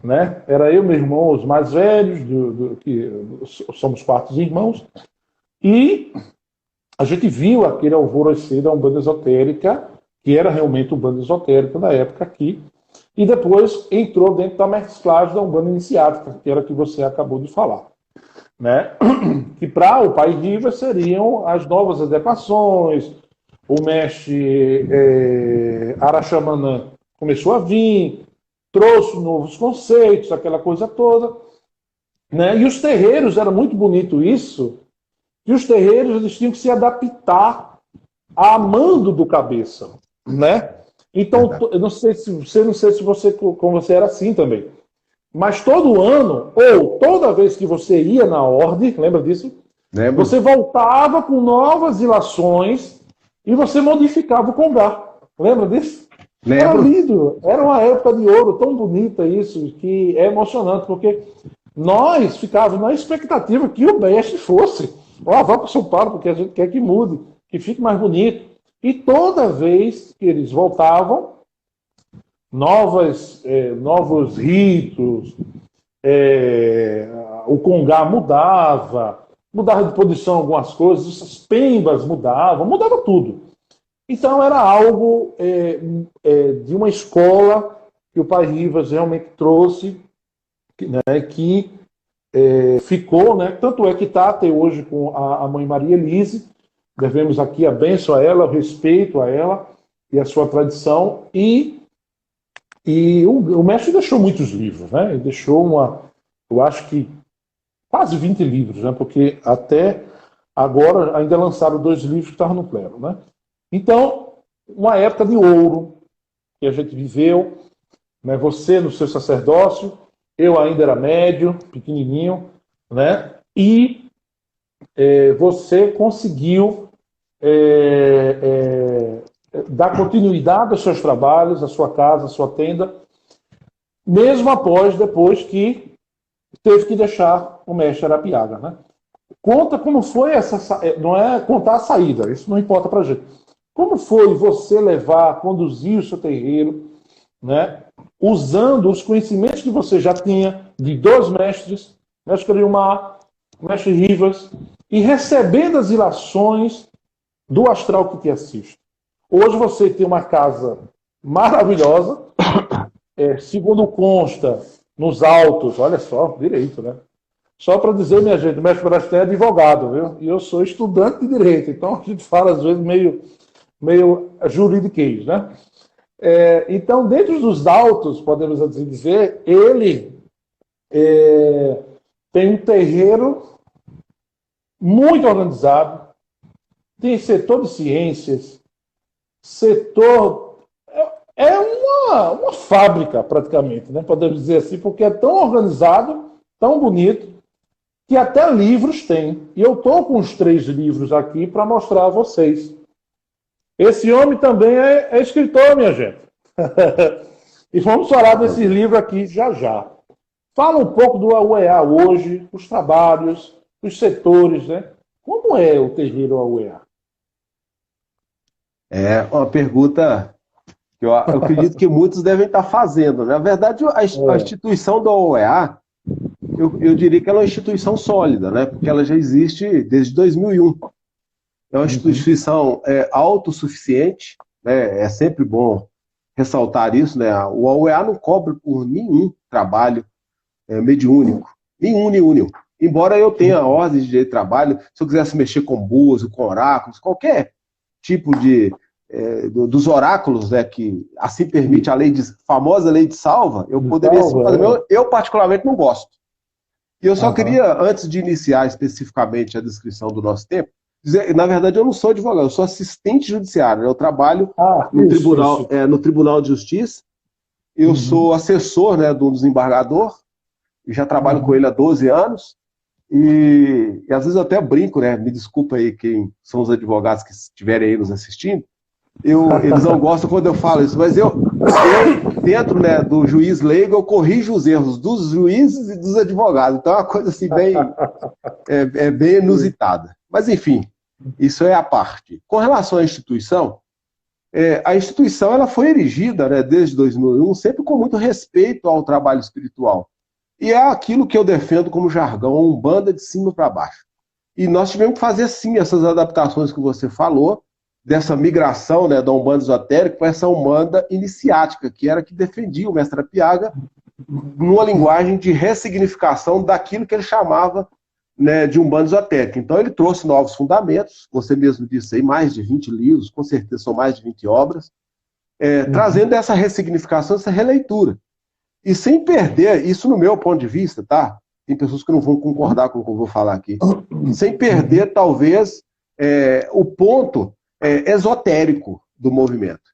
né? Era eu e meu irmão, os mais velhos, que somos quatro irmãos, e a gente viu aquele alvorecer da Umbanda Esotérica, que era realmente Umbanda Esotérica na época aqui, e depois entrou dentro da mesclagem da Umbanda Iniciática, que era a que você acabou de falar, né? Que para o Pai Rivas seriam as novas adequações, o mestre Araxamanã começou a vir, trouxe novos conceitos, aquela coisa toda, né? E os terreiros, era muito bonito isso, que os terreiros eles tinham que se adaptar a mando do cabeça, né? Então, eu não sei se você com você era assim também, mas todo ano ou toda vez que você ia na ordem, lembra disso? Lembro? Você voltava com novas ilações e você modificava o congá. Lembra disso? Era Lembro. lindo. Era uma época de ouro tão bonita isso, que é emocionante, porque nós ficávamos na expectativa que o mestre fosse. Ó, vá para São Paulo, porque a gente quer que mude, que fique mais bonito. E toda vez que eles voltavam, novos ritos, o congá mudava de posição algumas coisas, as pembas mudava tudo. Então era algo de uma escola que o Pai Rivas realmente trouxe, né, que ficou, né, tanto é que está até hoje com a mãe Maria Elise, devemos aqui a bênção a ela, o respeito a ela e a sua tradição, e o mestre deixou muitos livros, né? Ele deixou eu acho que quase 20 livros, né? Porque até agora ainda lançaram 2 livros que estavam no pleno, né? Então, uma época de ouro que a gente viveu, né? Você no seu sacerdócio, eu ainda era médio, pequenininho, né? E você conseguiu dar continuidade aos seus trabalhos, à sua casa, à sua tenda, mesmo depois que teve que deixar o mestre Arapiaga, né? Conta como foi não é contar a saída, isso não importa pra gente. Como foi você conduzir o seu terreiro, né? Usando os conhecimentos que você já tinha de 2 mestres, mestre Cariumá, mestre Rivas, e recebendo as ilações do astral que te assiste. Hoje você tem uma casa maravilhosa, segundo consta nos autos, olha só, direito, né? Só para dizer, minha gente, o mestre Brastem é advogado, viu? E eu sou estudante de direito, então a gente fala às vezes meio juridiquês, né? Então, dentro dos autos, podemos assim dizer, ele tem um terreiro muito organizado, tem setor de ciências, setor... É uma fábrica, praticamente, né? Podemos dizer assim, porque é tão organizado, tão bonito, que até livros tem. E eu estou com os 3 livros aqui para mostrar a vocês. Esse homem também é escritor, minha gente. E vamos falar desse livro aqui já já. Fala um pouco do AUEA hoje, os trabalhos, os setores, né? Como é o terreiro AUEA? É uma pergunta que eu acredito que muitos devem estar fazendo. Na verdade, a instituição da OEA, eu diria que ela é uma instituição sólida, né? Porque ela já existe desde 2001. É uma instituição autossuficiente, né? É sempre bom ressaltar isso, né? O OEA não cobra por nenhum trabalho mediúnico. Nenhum. Embora eu tenha ordens de trabalho, se eu quisesse mexer com búzios, com oráculos, qualquer tipo dos oráculos, né, que assim permite a famosa lei de salva, eu poderia sim fazer. Eu particularmente não gosto. E eu só queria, antes de iniciar especificamente a descrição do nosso tempo, dizer, na verdade eu não sou advogado, eu sou assistente judiciário, eu trabalho no Tribunal de Justiça, eu sou assessor, né, do desembargador, e já trabalho com ele há 12 anos, e às vezes eu até brinco, né, me desculpa aí quem são os advogados que estiverem aí nos assistindo, eles não gostam quando eu falo isso, mas eu dentro, né, do juiz leigo, eu corrijo os erros dos juízes e dos advogados. Então é uma coisa assim bem inusitada. Mas enfim, isso é a parte. Com relação à instituição, A instituição ela foi erigida, né, desde 2001, sempre com muito respeito ao trabalho espiritual. E é aquilo que eu defendo como jargão, Umbanda de cima para baixo. E nós tivemos que fazer, sim, essas adaptações que você falou, dessa migração, né, da Umbanda esotérica para essa Umbanda iniciática, que era que defendia o Mestre Apiaga numa linguagem de ressignificação daquilo que ele chamava, né, de Umbanda esotérica. Então ele trouxe novos fundamentos, você mesmo disse aí, mais de 20 livros, com certeza são mais de 20 obras, trazendo essa ressignificação, essa releitura. E sem perder, isso no meu ponto de vista, tá? Tem pessoas que não vão concordar com o que eu vou falar aqui. Sem perder, talvez, o ponto esotérico do movimento.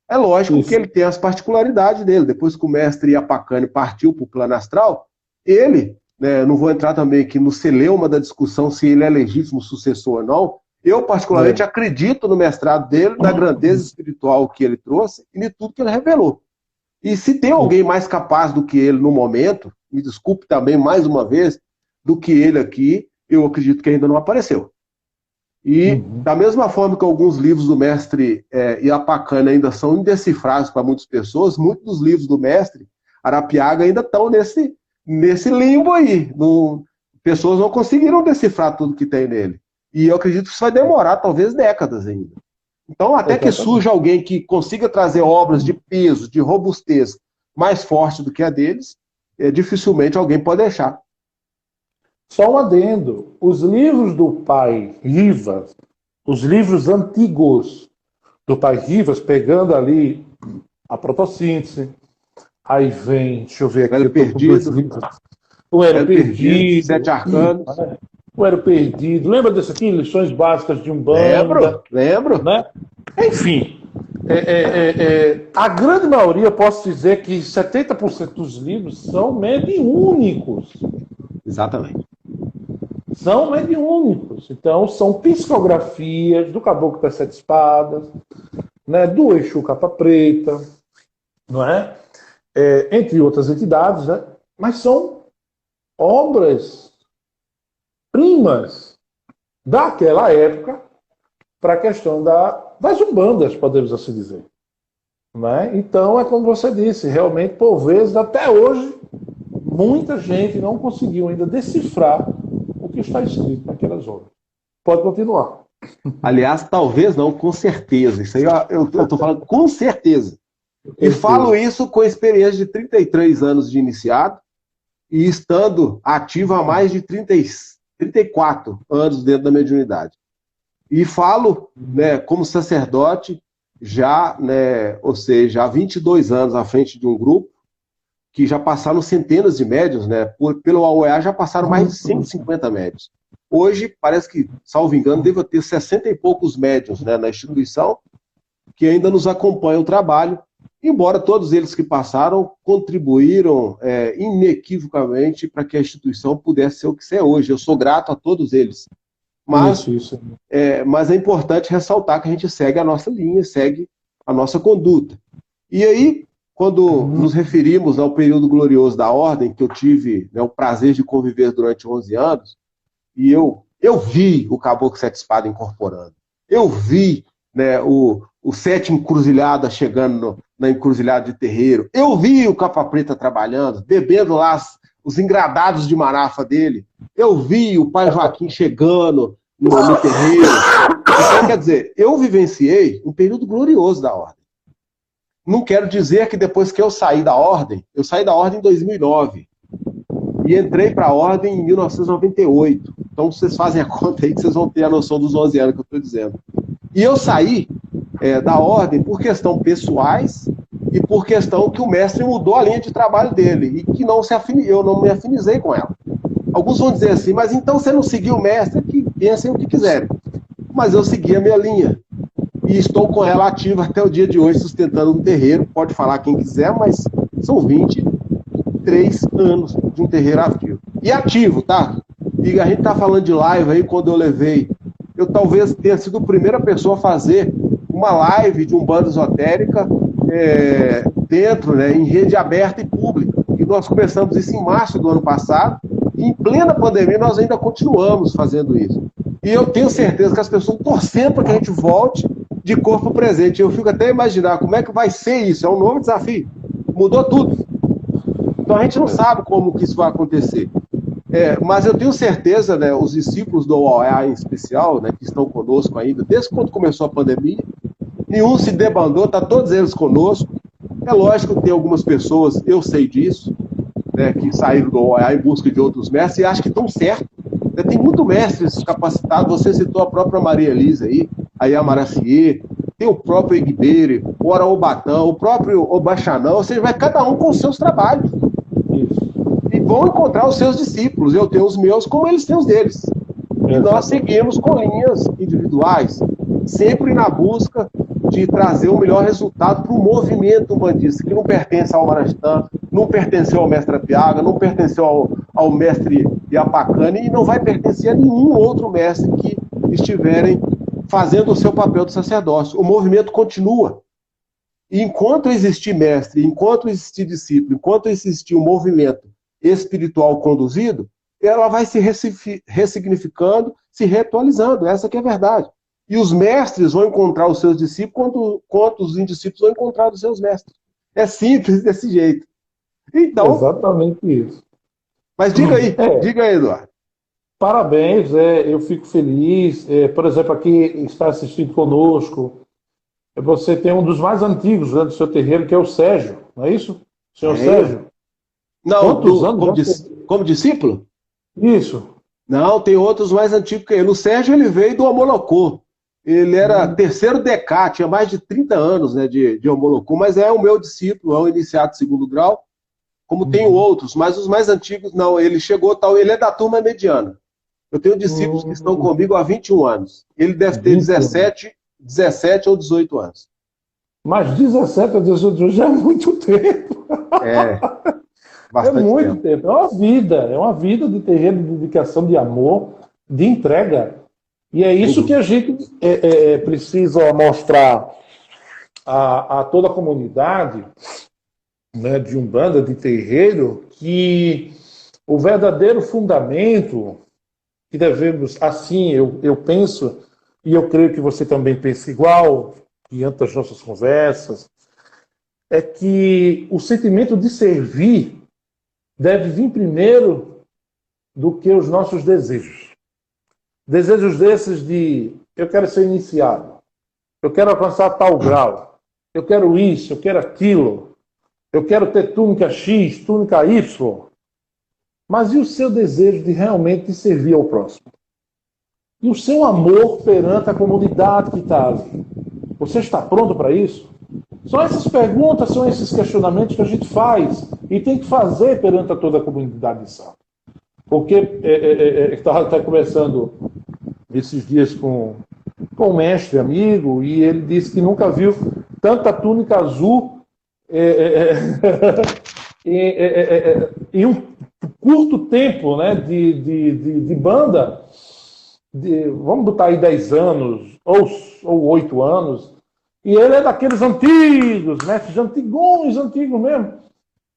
É lógico que ele tem as particularidades dele. Depois que o mestre Iapacani partiu para o plano astral, ele, né, não vou entrar também aqui no celeuma da discussão se ele é legítimo sucessor ou não, eu particularmente acredito no mestrado dele, na grandeza espiritual que ele trouxe e de tudo que ele revelou. E se tem alguém mais capaz do que ele no momento, me desculpe também mais uma vez, do que ele aqui, eu acredito que ainda não apareceu. E da mesma forma que alguns livros do mestre Iapacani ainda são indecifráveis para muitas pessoas, muitos dos livros do mestre Arapiaga ainda estão nesse limbo aí. Pessoas não conseguiram decifrar tudo que tem nele. E eu acredito que isso vai demorar talvez décadas ainda. Então, até que surja alguém que consiga trazer obras de peso, de robustez mais forte do que a deles, dificilmente alguém pode deixar. Só um adendo. Os livros do pai Rivas, os livros antigos do pai Rivas, pegando ali a protossíntese, aí vem, deixa eu ver aqui, o Elo Perdido, Sete Arcanos. O Elo Perdido. Lembra desse aqui? Lições Básicas de Umbanda. Lembro. Né? Enfim, a grande maioria, posso dizer que 70% dos livros são mediúnicos. Exatamente. São mediúnicos. Então, são psicografias do Caboclo das Sete Espadas, né, do Exu Capa Preta, não é? Entre outras entidades, né? Mas são obras primas daquela época para a questão das umbandas, podemos assim dizer. Né? Então, é como você disse, realmente, por vezes, até hoje, muita gente não conseguiu ainda decifrar o que está escrito naquelas obras. Pode continuar. Aliás, talvez não, com certeza. Isso aí eu estou falando com certeza. E falo isso com a experiência de 33 anos de iniciado e estando ativo há mais de 34 anos dentro da mediunidade. E falo, né, como sacerdote, já, né, ou seja, há 22 anos à frente de um grupo que já passaram centenas de médiuns, né, pelo AOEA já passaram mais de 150 médiuns. Hoje, parece que, salvo engano, deva ter 60 e poucos médiuns, né, na instituição, que ainda nos acompanham o trabalho, embora todos eles que passaram contribuíram inequivocamente para que a instituição pudesse ser o que é hoje. Eu sou grato a todos eles. Mas, mas é importante ressaltar que a gente segue a nossa linha, segue a nossa conduta. E aí, quando nos referimos ao período glorioso da Ordem, que eu tive, né, o prazer de conviver durante 11 anos, e eu vi o Caboclo Sete Espadas incorporando. Eu vi, né, o Sete Encruzilhada chegando na encruzilhada de terreiro. Eu vi o Capa Preta trabalhando, bebendo lá os engradados de marafa dele. Eu vi o pai Joaquim chegando no terreiro. Então, quer dizer, eu vivenciei um período glorioso da Ordem. Não quero dizer que depois que eu saí da Ordem em 2009 e entrei para a Ordem em 1998. Então, vocês fazem a conta aí que vocês vão ter a noção dos 11 anos que eu estou dizendo. E eu saí da Ordem por questão pessoais e por questão que o mestre mudou a linha de trabalho dele e que eu não me afinizei com ela. Alguns vão dizer assim, mas então você não seguiu o mestre? Que pensem o que quiserem. Mas eu segui a minha linha. E estou com ela ativa até o dia de hoje, sustentando um terreiro. Pode falar quem quiser, mas são 23 anos de um terreiro ativo. E ativo, tá? E a gente tá falando de live aí, quando eu levei. Eu talvez tenha sido a primeira pessoa a fazer uma live de Umbanda esotérica dentro, né, em rede aberta e pública. E nós começamos isso em março do ano passado. E em plena pandemia nós ainda continuamos fazendo isso. E eu tenho certeza que as pessoas estão torcendo para que a gente volte de corpo presente. Eu fico até a imaginar como é que vai ser isso. É um novo desafio. Mudou tudo. Então a gente não sabe como que isso vai acontecer. Mas eu tenho certeza, né, os discípulos do OEA em especial, né, que estão conosco ainda, desde quando começou a pandemia, nenhum se debandou, está todos eles conosco. É lógico que tem algumas pessoas, eu sei disso, né, que saíram do OEA em busca de outros mestres e acho que estão certos. Tem muito mestres capacitados, você citou a própria Maria Elisa aí a Maraciê, tem o próprio Egbeire, o Araúbatã, o próprio Obaxanã, ou seja, vai cada um com os seus trabalhos. E vão encontrar os seus discípulos. Eu tenho os meus como eles têm os deles. E nós seguimos com linhas individuais, sempre na busca de trazer o melhor resultado para o movimento umbandista, que não pertence ao Marastã, não pertenceu ao mestre Apiaga, não pertenceu ao mestre Iapacani e não vai pertencer a nenhum outro mestre que estiverem fazendo o seu papel de sacerdócio. O movimento continua. E enquanto existir mestre, enquanto existir discípulo, enquanto existir um movimento espiritual conduzido, ela vai se ressignificando, se reatualizando. Essa que é a verdade. E os mestres vão encontrar os seus discípulos quanto os indiscípulos vão encontrar os seus mestres. É simples desse jeito. Então, exatamente isso. Mas diga aí, Eduardo. Parabéns, eu fico feliz. Por exemplo, aqui está assistindo conosco. Você tem um dos mais antigos, né, do seu terreiro, que é o Sérgio, não é isso? O senhor Sérgio? Não, como discípulo? Isso. Não, tem outros mais antigos que ele. O Sérgio ele veio do Omolocô. Ele era terceiro decá, tinha mais de 30 anos, né, de Omolocô, mas é o meu discípulo, é um iniciado de segundo grau, como tem outros, mas os mais antigos, não, ele chegou tal, ele é da turma mediana. Eu tenho discípulos que estão comigo há 21 anos. Ele deve ter 17 ou 18 anos. Mas 17 a 18 anos já é muito tempo. Bastante muito tempo. É uma vida de terreiro, de dedicação, de amor, de entrega. E é isso que a gente precisa mostrar a toda a comunidade, né, de Umbanda, de terreiro, que o verdadeiro fundamento que devemos, assim eu penso, e eu creio que você também pensa igual, diante das nossas conversas, é que o sentimento de servir deve vir primeiro do que os nossos desejos. Desejos desses de, eu quero ser iniciado, eu quero alcançar tal grau, eu quero isso, eu quero aquilo, eu quero ter túnica X, túnica Y. Mas e o seu desejo de realmente servir ao próximo? E o seu amor perante a comunidade que está ali? Você está pronto para isso? São essas perguntas, são esses questionamentos que a gente faz e tem que fazer perante a toda a comunidade de Salto. Porque estava até conversando esses dias com um mestre amigo e ele disse que nunca viu tanta túnica azul em um curto tempo, né, de banda, vamos botar aí 10 anos ou 8 anos, e ele é daqueles antigos, mestres antigos mesmo,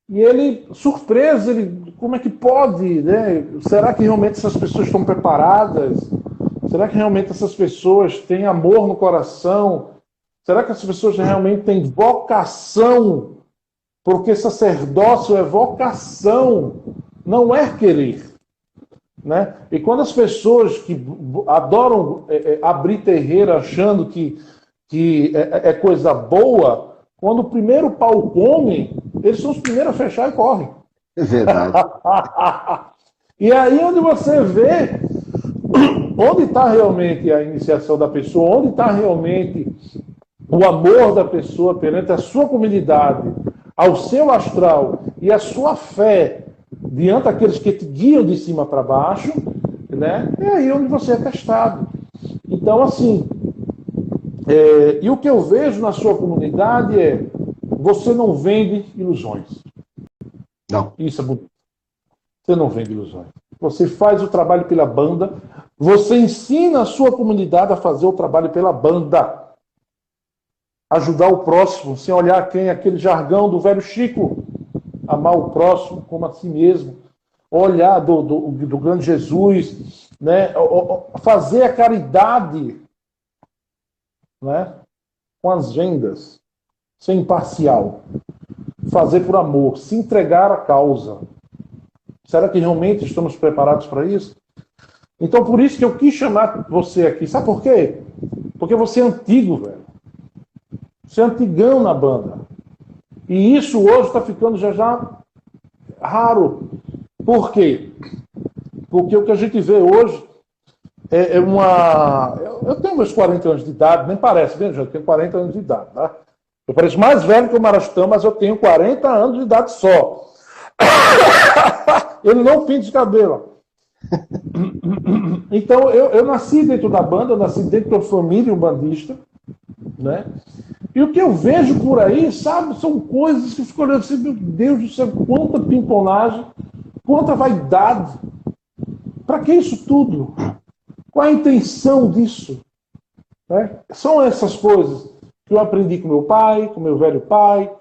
e ele, surpreso, como é que pode, né? Será que realmente essas pessoas estão preparadas? Será que realmente essas pessoas têm amor no coração? Será que essas pessoas realmente têm vocação? Porque sacerdócio é vocação, não é querer. Né? E quando as pessoas que adoram abrir terreiro achando que é coisa boa, quando o primeiro pau come, eles são os primeiros a fechar e correm. É verdade. E aí onde você vê onde está realmente a iniciação da pessoa, onde está realmente o amor da pessoa perante a sua comunidade, ao seu astral e a sua fé diante daqueles que te guiam de cima para baixo, né? É aí onde você é testado. Então, assim, e o que eu vejo na sua comunidade é: você não vende ilusões. Não. Isso é bonito. Você não vende ilusões. Você faz o trabalho pela banda, você ensina a sua comunidade a fazer o trabalho pela banda. Ajudar o próximo, sem olhar quem é aquele jargão do velho Chico. Amar o próximo como a si mesmo. Olhar do grande Jesus, né? Fazer a caridade, né? com agendas, ser imparcial, fazer por amor, se entregar à causa. Será que realmente estamos preparados para isso? Então, por isso que eu quis chamar você aqui. Sabe por quê? Porque você é antigo, velho. Você é antigão na banda. E isso hoje está ficando já raro. Por quê? Porque o que a gente vê hoje é uma... Eu tenho meus 40 anos de idade, nem parece, né, gente? Eu tenho 40 anos de idade, tá? Eu pareço mais velho que o Marastão, mas eu tenho 40 anos de idade só. Ele não pinta de cabelo. Então, eu nasci dentro da banda, eu nasci dentro da família umbandista, né? E o que eu vejo por aí, sabe, são coisas que eu fico olhando assim, meu Deus do céu, quanta pimponagem, quanta vaidade. Para que isso tudo? Qual a intenção disso? Né? São essas coisas que eu aprendi com meu pai, com meu velho pai,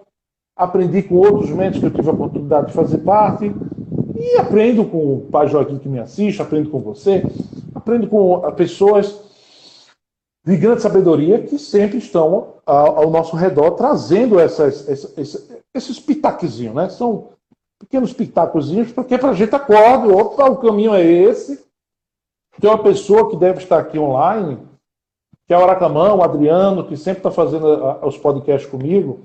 aprendi com outros mentes que eu tive a oportunidade de fazer parte, e aprendo com o pai Joaquim que me assiste, aprendo com você, aprendo com pessoas de grande sabedoria que sempre estão ao nosso redor trazendo esses pitaquezinhos, né? São pequenos pitacozinhos, porque para a gente acorda, opa, o caminho é esse. Tem uma pessoa que deve estar aqui online, que é o Aracamão, o Adriano, que sempre está fazendo os podcasts comigo.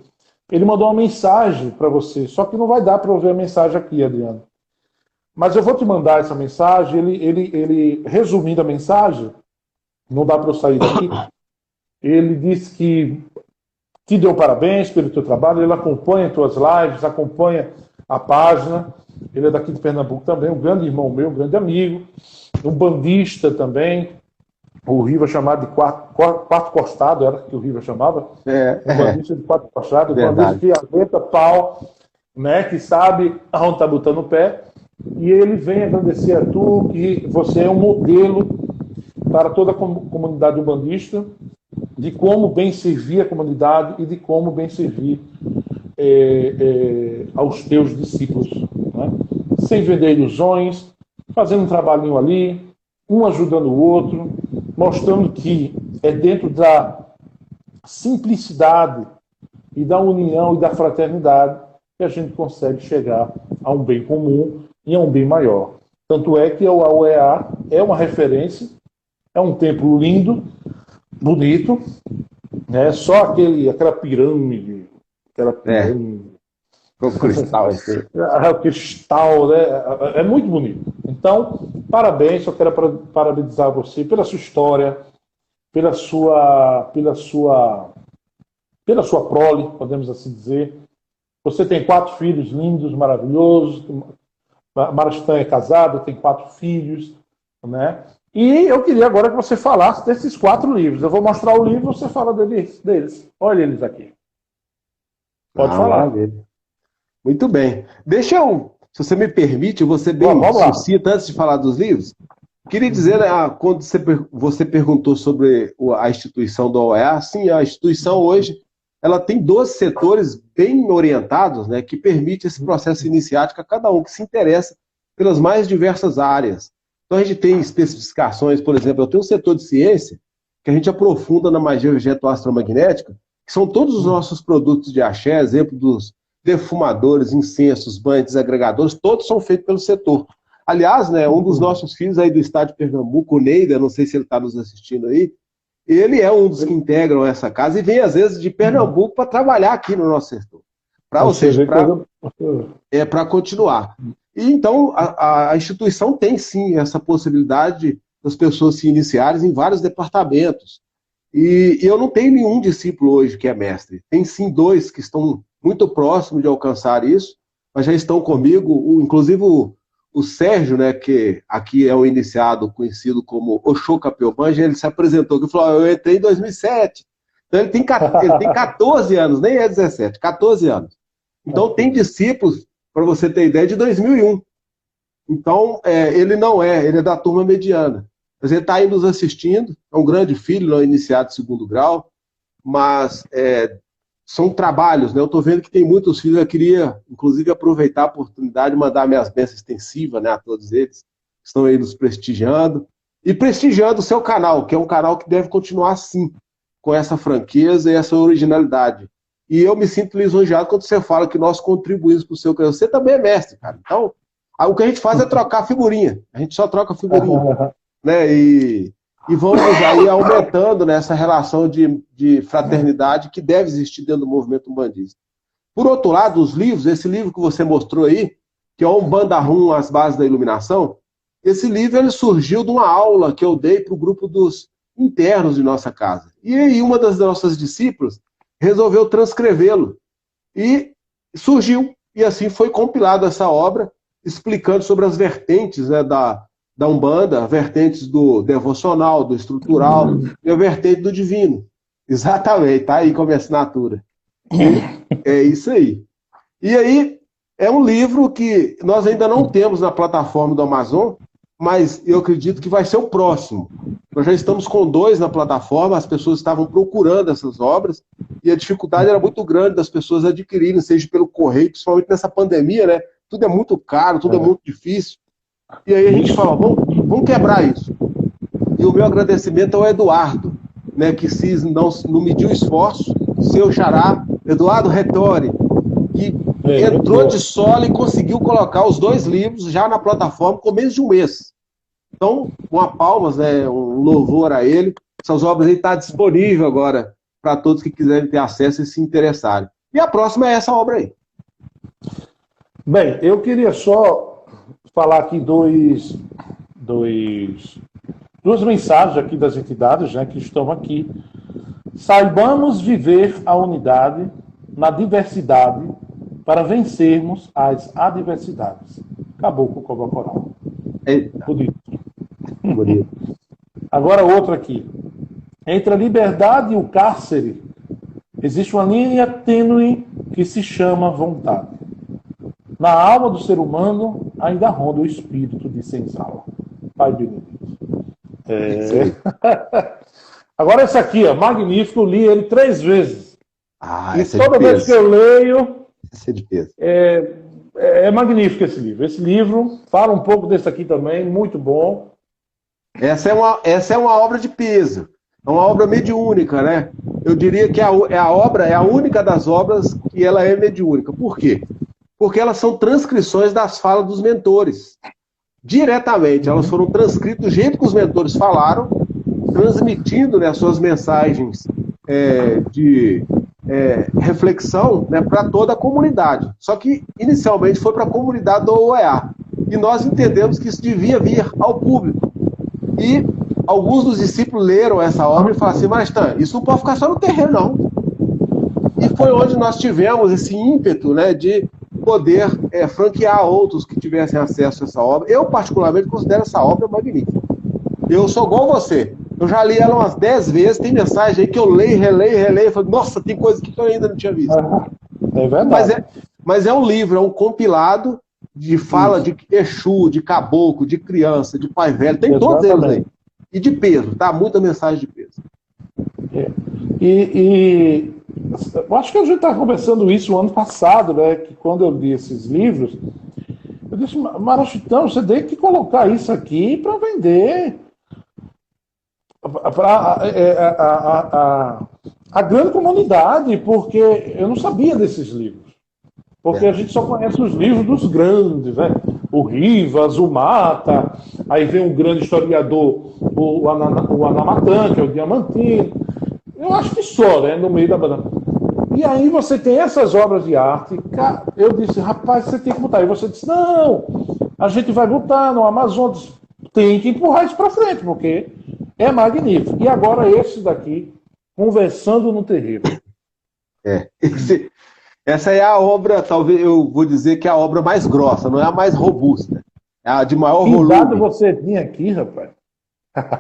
Ele mandou uma mensagem para você, só que não vai dar para eu ver a mensagem aqui, Adriano. Mas eu vou te mandar essa mensagem, ele resumindo a mensagem, não dá para eu sair daqui, ele disse que te deu parabéns pelo teu trabalho, ele acompanha tuas lives, acompanha a página, ele é daqui de Pernambuco também, um grande irmão meu, um grande amigo, um bandista também, o Riva chamado de quarto costado, era que o Riva chamava, um bandista de quarto costado, um bandista que aguenta pau, né, que sabe aonde está botando o pé, e ele vem agradecer a tu, que você é um modelo para toda a comunidade umbandista, de como bem servir a comunidade e de como bem servir aos teus discípulos, né? Sem vender ilusões, fazendo um trabalhinho ali, um ajudando o outro, mostrando que é dentro da simplicidade e da união e da fraternidade que a gente consegue chegar a um bem comum e a um bem maior. Tanto é que a UEA é uma referência, é um templo lindo, bonito, né? Só aquela pirâmide, o cristal, o cristal, né? É muito bonito. Então, parabéns, eu quero parabenizar você pela sua história, pela sua prole, podemos assim dizer. Você tem 4 filhos lindos, maravilhosos. Marastão é casado, tem 4 filhos, né? E eu queria agora que você falasse desses 4 livros. Eu vou mostrar o livro e você fala deles. Olha eles aqui. Pode falar. Maravilha. Muito bem. Deixa eu, se você me permite, você bem sucinta antes de falar dos livros. Queria dizer, quando você perguntou sobre a instituição da OEA, sim, a instituição hoje ela tem 12 setores bem orientados, né, que permite esse processo iniciático a cada um que se interessa pelas mais diversas áreas. Então a gente tem especificações, por exemplo, eu tenho um setor de ciência que a gente aprofunda na magia vegeto-astromagnética, que são todos os nossos produtos de axé, exemplo dos defumadores, incensos, banhos, agregadores, todos são feitos pelo setor. Aliás, né, um dos nossos filhos aí do estado de Pernambuco, o Neida, não sei se ele está nos assistindo aí, ele é um dos que integram essa casa e vem, às vezes, de Pernambuco para trabalhar aqui no nosso setor. Para continuar. E, então, a instituição tem, sim, essa possibilidade das pessoas se iniciarem em vários departamentos. E eu não tenho nenhum discípulo hoje que é mestre. Tem, sim, 2 que estão muito próximos de alcançar isso, mas já estão comigo, inclusive o Sérgio, né, que aqui é o iniciado, conhecido como Oxô Capiobanja, ele se apresentou, que falou, eu entrei em 2007. Então ele tem 14 anos, nem é 17, 14 anos. Então tem discípulos, para você ter ideia, de 2001. Então ele é da turma mediana. Mas ele está aí nos assistindo, é um grande filho, não é iniciado de 2º grau, mas são trabalhos, né? Eu estou vendo que tem muitos filhos, eu queria, inclusive, aproveitar a oportunidade de mandar minhas bênçãos extensivas, né, a todos eles que estão aí nos prestigiando, e prestigiando o seu canal, que é um canal que deve continuar assim, com essa franqueza e essa originalidade. E eu me sinto lisonjeado quando você fala que nós contribuímos para o seu crescimento. Você também é mestre, cara. Então, o que a gente faz é trocar figurinha. A gente só troca figurinha. Né? E vamos aí aumentando nessa relação de fraternidade que deve existir dentro do movimento umbandista. Por outro lado, os livros, esse livro que você mostrou aí, que é Umbanda Rum, As Bases da Iluminação, esse livro ele surgiu de uma aula que eu dei para o grupo dos internos de nossa casa. E aí uma das nossas discípulas resolveu transcrevê-lo. E surgiu, e assim foi compilada essa obra, explicando sobre as vertentes, né, da Umbanda, vertentes do devocional, do estrutural, e a vertente do divino. Exatamente, tá aí com a minha assinatura. É isso aí. E aí, é um livro que nós ainda não temos na plataforma do Amazon, mas eu acredito que vai ser o próximo. Nós já estamos com 2 na plataforma, as pessoas estavam procurando essas obras, e a dificuldade era muito grande das pessoas adquirirem, seja pelo correio, principalmente nessa pandemia, né? Tudo é muito caro, tudo é muito difícil. E aí a gente fala, vamos quebrar isso. E o meu agradecimento ao Eduardo, né, que não mediu esforço, seu xará, Eduardo Retori, que entrou de sola e conseguiu colocar os 2 livros já na plataforma com menos de um mês. Então, uma palmas, né, um louvor a ele. Essas obras estão disponíveis agora para todos que quiserem ter acesso e se interessarem. E a próxima é essa obra aí. Bem, eu queria só falar aqui duas mensagens aqui das entidades, né, que estão aqui. Saibamos viver a unidade na diversidade para vencermos as adversidades. Acabou com o Cobocoral. Bonito. Agora outra aqui. Entre a liberdade e o cárcere, existe uma linha tênue que se chama vontade. Na alma do ser humano ainda ronda o espírito de senzala. Pai Benedito. Agora esse aqui, ó, magnífico, eu li ele 3 vezes. E toda vez que eu leio, é magnífico esse livro. Esse livro fala um pouco desse aqui também, muito bom. Essa é uma obra de peso. É uma obra mediúnica, né? Eu diria que a obra é a única das obras que ela é mediúnica. Por quê? Porque elas são transcrições das falas dos mentores. Diretamente, elas foram transcritas do jeito que os mentores falaram, transmitindo, né, suas mensagens de reflexão, né, para toda a comunidade. Só que, inicialmente, foi para a comunidade do OEA. E nós entendemos que isso devia vir ao público. E alguns dos discípulos leram essa obra e falaram assim, mas isso não pode ficar só no terreno, não. E foi onde nós tivemos esse ímpeto, né, de poder franquear outros que tivessem acesso a essa obra. Eu, particularmente, considero essa obra magnífica. Eu sou igual você. Eu já li ela umas 10 vezes, tem mensagem aí que eu leio, releio, falo, nossa, tem coisa que eu ainda não tinha visto. É verdade. Mas é um livro, é um compilado de fala de Exu, de caboclo, de criança, de pai velho, tem todos eles aí. E de peso, tá? Muita mensagem de peso. Eu acho que a gente estava conversando isso o ano passado, né? Que quando eu li esses livros, eu disse, Marachitão, você tem que colocar isso aqui para vender para a grande comunidade, porque eu não sabia desses livros. Porque a gente só conhece os livros dos grandes, né? O Rivas, o Mata, aí vem um grande historiador, o Anamatã, que é o Diamantino. Eu acho que só, né? No meio da banda. E aí você tem essas obras de arte. Eu disse, rapaz, você tem que botar. E você disse, não, a gente vai botar no Amazon. Tem que empurrar isso para frente, porque é magnífico. E agora esse daqui, Conversando no Terreiro. Essa é a obra, talvez eu vou dizer que é a obra mais grossa, não é a mais robusta. É a de maior volume. Que dado você tinha aqui, rapaz?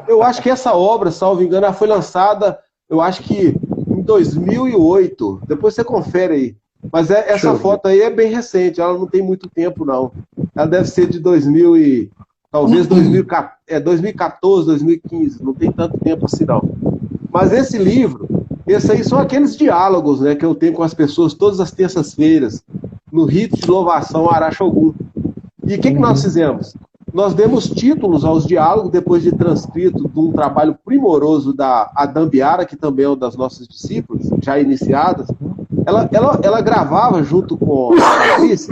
Eu acho que essa obra, salvo engano, ela foi lançada, eu acho que em 2008. Depois você confere aí. Mas essa foto aí é bem recente, ela não tem muito tempo, não. Ela deve ser de 2014, 2015. Não tem tanto tempo assim, não. Mas esse livro, esse aí são aqueles diálogos, né, que eu tenho com as pessoas todas as terças-feiras, no rito de louvação a Araxogum. E o que nós fizemos? nós demos títulos aos diálogos, depois de transcrito de um trabalho primoroso da Adambiara, que também é uma das nossas discípulas, já iniciadas. Ela gravava junto com a Patrícia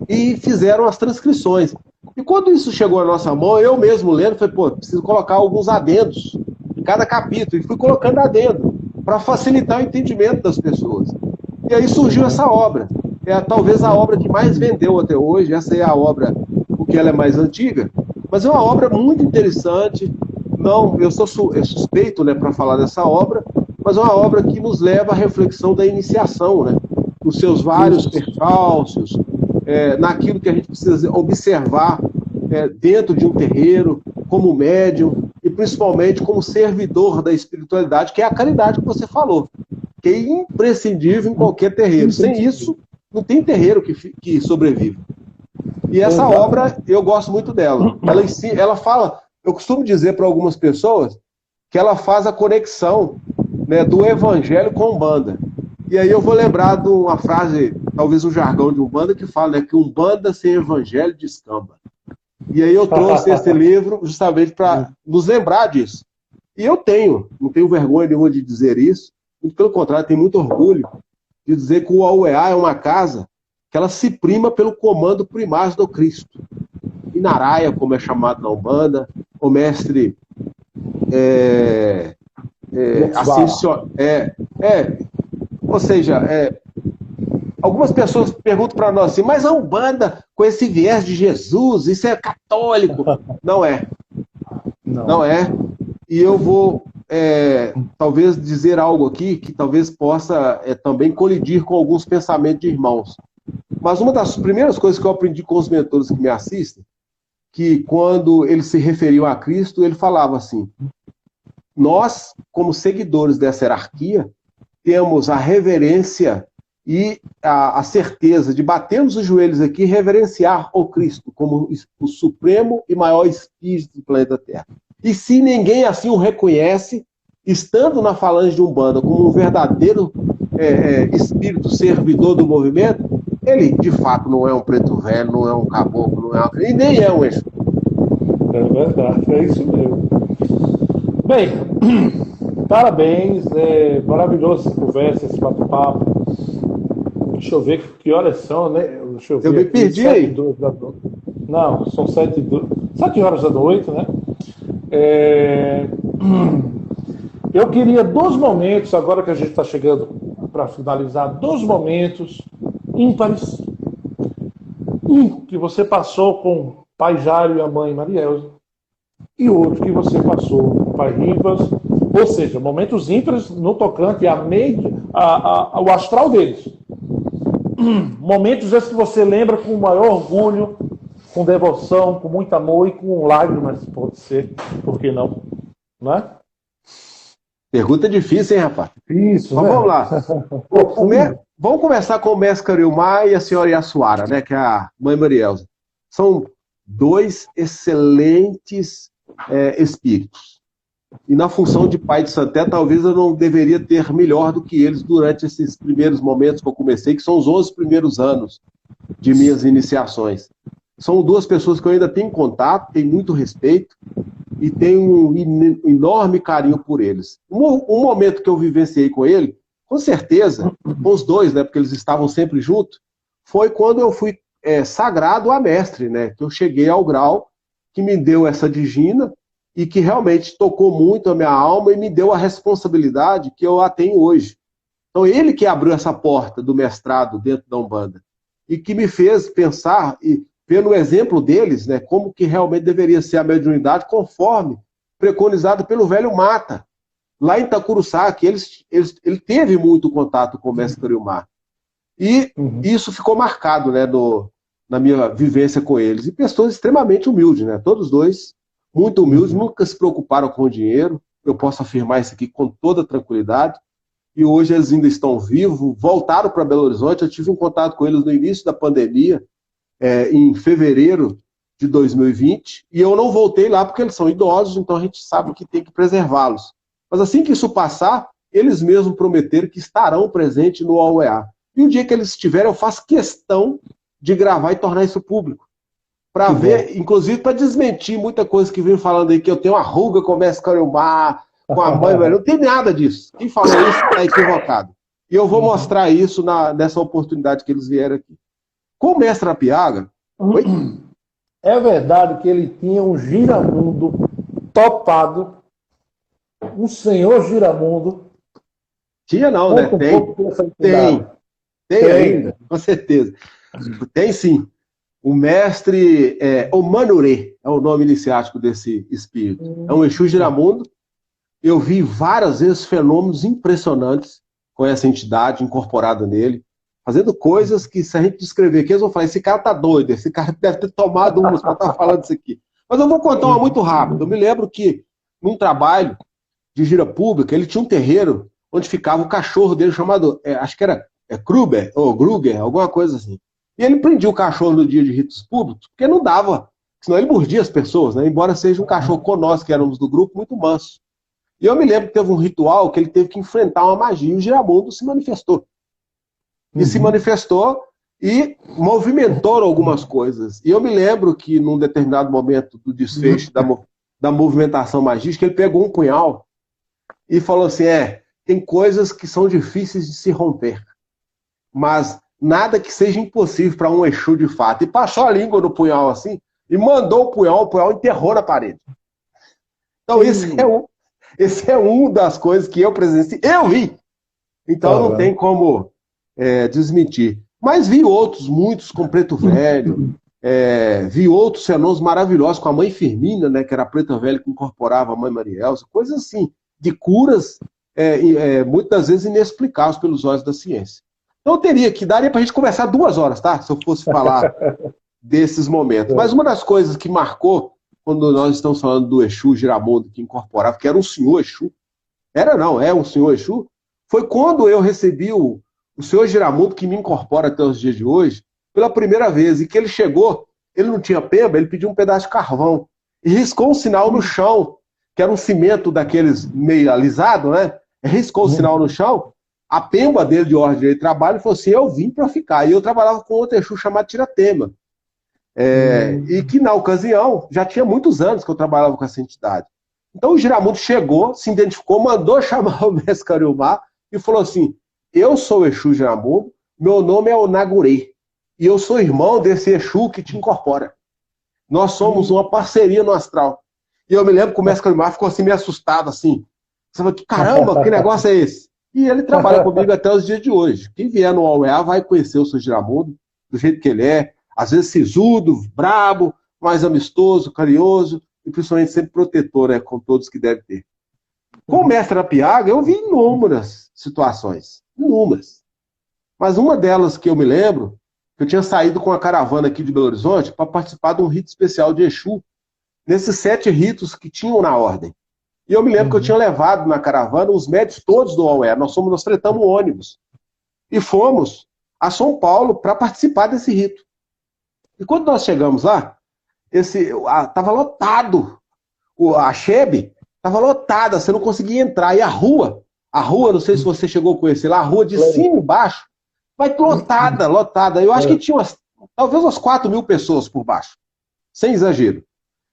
e fizeram as transcrições. E quando isso chegou à nossa mão, eu mesmo lendo, falei, pô, preciso colocar alguns adendos em cada capítulo. E fui colocando adendo para facilitar o entendimento das pessoas. E aí surgiu essa obra. É talvez a obra que mais vendeu até hoje. Essa é a obra, porque ela é mais antiga, mas é uma obra muito interessante. Não, eu sou suspeito, né, para falar dessa obra, mas é uma obra que nos leva à reflexão da iniciação, né, nos seus vários percalços, naquilo que a gente precisa observar dentro de um terreiro, como médium, e principalmente como servidor da espiritualidade, que é a caridade que você falou, que é imprescindível em qualquer terreiro. Sem isso, não tem terreiro que sobreviva. E essa obra, eu gosto muito dela. Ela fala, eu costumo dizer para algumas pessoas, que ela faz a conexão, né, do evangelho com Umbanda. E aí eu vou lembrar de uma frase, talvez um jargão de Umbanda, que fala, né, que Umbanda sem evangelho descamba. E aí eu trouxe esse livro justamente para nos lembrar disso. E eu não tenho vergonha nenhuma de dizer isso, muito pelo contrário, tenho muito orgulho de dizer que o AUEA é uma casa que ela se prima pelo comando primaz do Cristo. Inaraia, como é chamado na Umbanda, o mestre ou seja, algumas pessoas perguntam para nós assim, mas a Umbanda com esse viés de Jesus, isso é católico? Não é. Não é. E eu vou talvez dizer algo aqui que talvez possa também colidir com alguns pensamentos de irmãos. Mas uma das primeiras coisas que eu aprendi com os mentores que me assistem, que quando eles se referiam a Cristo, ele falava assim, nós, como seguidores dessa hierarquia, temos a reverência e a certeza de batermos os joelhos aqui e reverenciar o Cristo como o supremo e maior espírito do planeta Terra. E se ninguém assim o reconhece, estando na falange de Umbanda como um verdadeiro espírito servidor do movimento, ele de fato não é um preto velho, não é um caboclo, e nem é um Exu. É verdade, é isso mesmo. Bem, parabéns, maravilhosa essa conversa, esse bate-papo. Deixa eu ver que horas são, né? Deixa eu ver. Eu me perdi aí. Não, são 7 horas da noite, né? Eu queria 2 momentos, agora que a gente está chegando para finalizar, 2 momentos ímpares. Um que você passou com o pai Jário e a mãe Marielza, e outro que você passou com o pai Rivas, ou seja, momentos ímpares no tocante ao astral deles. Momentos esses que você lembra com o maior orgulho, com devoção, com muito amor e com lágrimas, pode ser, por que não? Não é? Pergunta difícil, hein, rapaz? Isso, mas vamos lá. Vamos começar com o mestre Cariomar e a senhora Yassuara, né, que é a mãe Marielza. São 2 excelentes espíritos. E na função de pai de Santé, talvez eu não deveria ter melhor do que eles durante esses primeiros momentos que eu comecei, que são os 11 primeiros anos de minhas iniciações. São 2 pessoas que eu ainda tenho contato, tenho muito respeito e tenho um enorme carinho por eles. Um momento que eu vivenciei com ele, com certeza, com os 2, né, porque eles estavam sempre juntos, foi quando eu fui sagrado a mestre, né, que eu cheguei ao grau que me deu essa digina e que realmente tocou muito a minha alma e me deu a responsabilidade que eu a tenho hoje. Então ele que abriu essa porta do mestrado dentro da Umbanda e que me fez pensar e pelo exemplo deles, né, como que realmente deveria ser a mediunidade conforme preconizado pelo velho Mata. Lá em Itacuruçá, que ele teve muito contato com o mestre Cariomar. E isso ficou marcado, né, na minha vivência com eles. E pessoas extremamente humildes, né? Todos 2 muito humildes, nunca se preocuparam com o dinheiro. Eu posso afirmar isso aqui com toda tranquilidade. E hoje eles ainda estão vivos, voltaram para Belo Horizonte. Eu tive um contato com eles no início da pandemia, em fevereiro de 2020, e eu não voltei lá porque eles são idosos, então a gente sabe que tem que preservá-los. Mas assim que isso passar, eles mesmos prometeram que estarão presentes no AUEA. E o dia que eles estiverem, eu faço questão de gravar e tornar isso público, para ver, inclusive para desmentir muita coisa que vem falando aí, que eu tenho uma ruga com o mestre Cariomá, com a mãe, velho. Não tem nada disso. Quem falou isso está equivocado. E eu vou mostrar isso nessa oportunidade que eles vieram aqui. Com o mestre Apiaga... Oi? É verdade que ele tinha um giramundo topado, um senhor giramundo. Tinha não, né? Tem ainda, com certeza. Tem sim. O mestre, o Manurê, é o nome iniciático desse espírito. É um Exu Giramundo. Eu vi várias vezes fenômenos impressionantes com essa entidade incorporada nele, fazendo coisas que, se a gente descrever aqui, eles vão falar, esse cara tá doido, esse cara deve ter tomado umas para estar falando isso aqui. Mas eu vou contar uma muito rápida. Eu me lembro que, num trabalho de gira pública, ele tinha um terreiro onde ficava o cachorro dele chamado, acho que era Kruger, ou Gruger, alguma coisa assim. E ele prendia o cachorro no dia de ritos públicos, porque não dava, senão ele mordia as pessoas, né? Embora seja um cachorro com nós, que éramos do grupo, muito manso. E eu me lembro que teve um ritual que ele teve que enfrentar uma magia, e o Giramundo se manifestou. E se manifestou e movimentou algumas coisas. E eu me lembro que, num determinado momento do desfecho da movimentação magística, ele pegou um punhal e falou assim, tem coisas que são difíceis de se romper, mas nada que seja impossível para um Exu de fato. E passou a língua no punhal assim, e mandou o punhal enterrou na parede. Então esse é um das coisas que eu presenciei, eu vi. Então não tem como desmentir. Mas vi outros, muitos com Preto Velho, vi outros fenômenos maravilhosos com a Mãe Firmina, né, que era a Preta Velha que incorporava a Mãe Marielza, coisas assim, de curas muitas vezes inexplicáveis pelos olhos da ciência. Então daria para a gente conversar 2 horas, tá? Se eu fosse falar desses momentos. Mas uma das coisas que marcou, quando nós estamos falando do Exu Giramundo que incorporava, que era um senhor Exu, é um senhor Exu, foi quando eu recebi o senhor Giramundo, que me incorpora até os dias de hoje, pela primeira vez, e que ele chegou, ele não tinha pemba, ele pediu um pedaço de carvão, e riscou um sinal no chão, que era um cimento daqueles meio alisado, né? Riscou o sinal no chão, a pemba dele de ordem de trabalho falou assim, eu vim para ficar. E eu trabalhava com outro Exu chamado Tiratema. E que na ocasião, já tinha muitos anos que eu trabalhava com essa entidade. Então o Giramundo chegou, se identificou, mandou chamar o mestre Cariomá e falou assim, eu sou o Exu Giramundo, meu nome é Onagurê, e eu sou irmão desse Exu que te incorpora. Nós somos uma parceria no astral. E eu me lembro que o mestre Cariomá ficou assim meio assustado, assim. Você falou, caramba, que negócio é esse? E ele trabalha comigo até os dias de hoje. Quem vier no OEA vai conhecer o seu Giramundo, do jeito que ele é, às vezes sisudo, brabo, mais amistoso, carinhoso, e principalmente sempre protetor, né, com todos que deve ter. Com o mestre Apiaga, eu vi inúmeras situações, inúmeras. Mas uma delas que eu me lembro, que eu tinha saído com a caravana aqui de Belo Horizonte para participar de um rito especial de Exu, nesses 7 ritos que tinham na ordem. E eu me lembro que eu tinha levado na caravana os médios todos do OEA. Nós fretamos um ônibus. E fomos a São Paulo para participar desse rito. E quando nós chegamos lá, estava lotado. A Chebe estava lotada, você não conseguia entrar. E a rua, não sei se você chegou a conhecer lá, a rua de cima e embaixo, vai lotada. Eu acho que tinha talvez umas 4.000 pessoas por baixo. Sem exagero.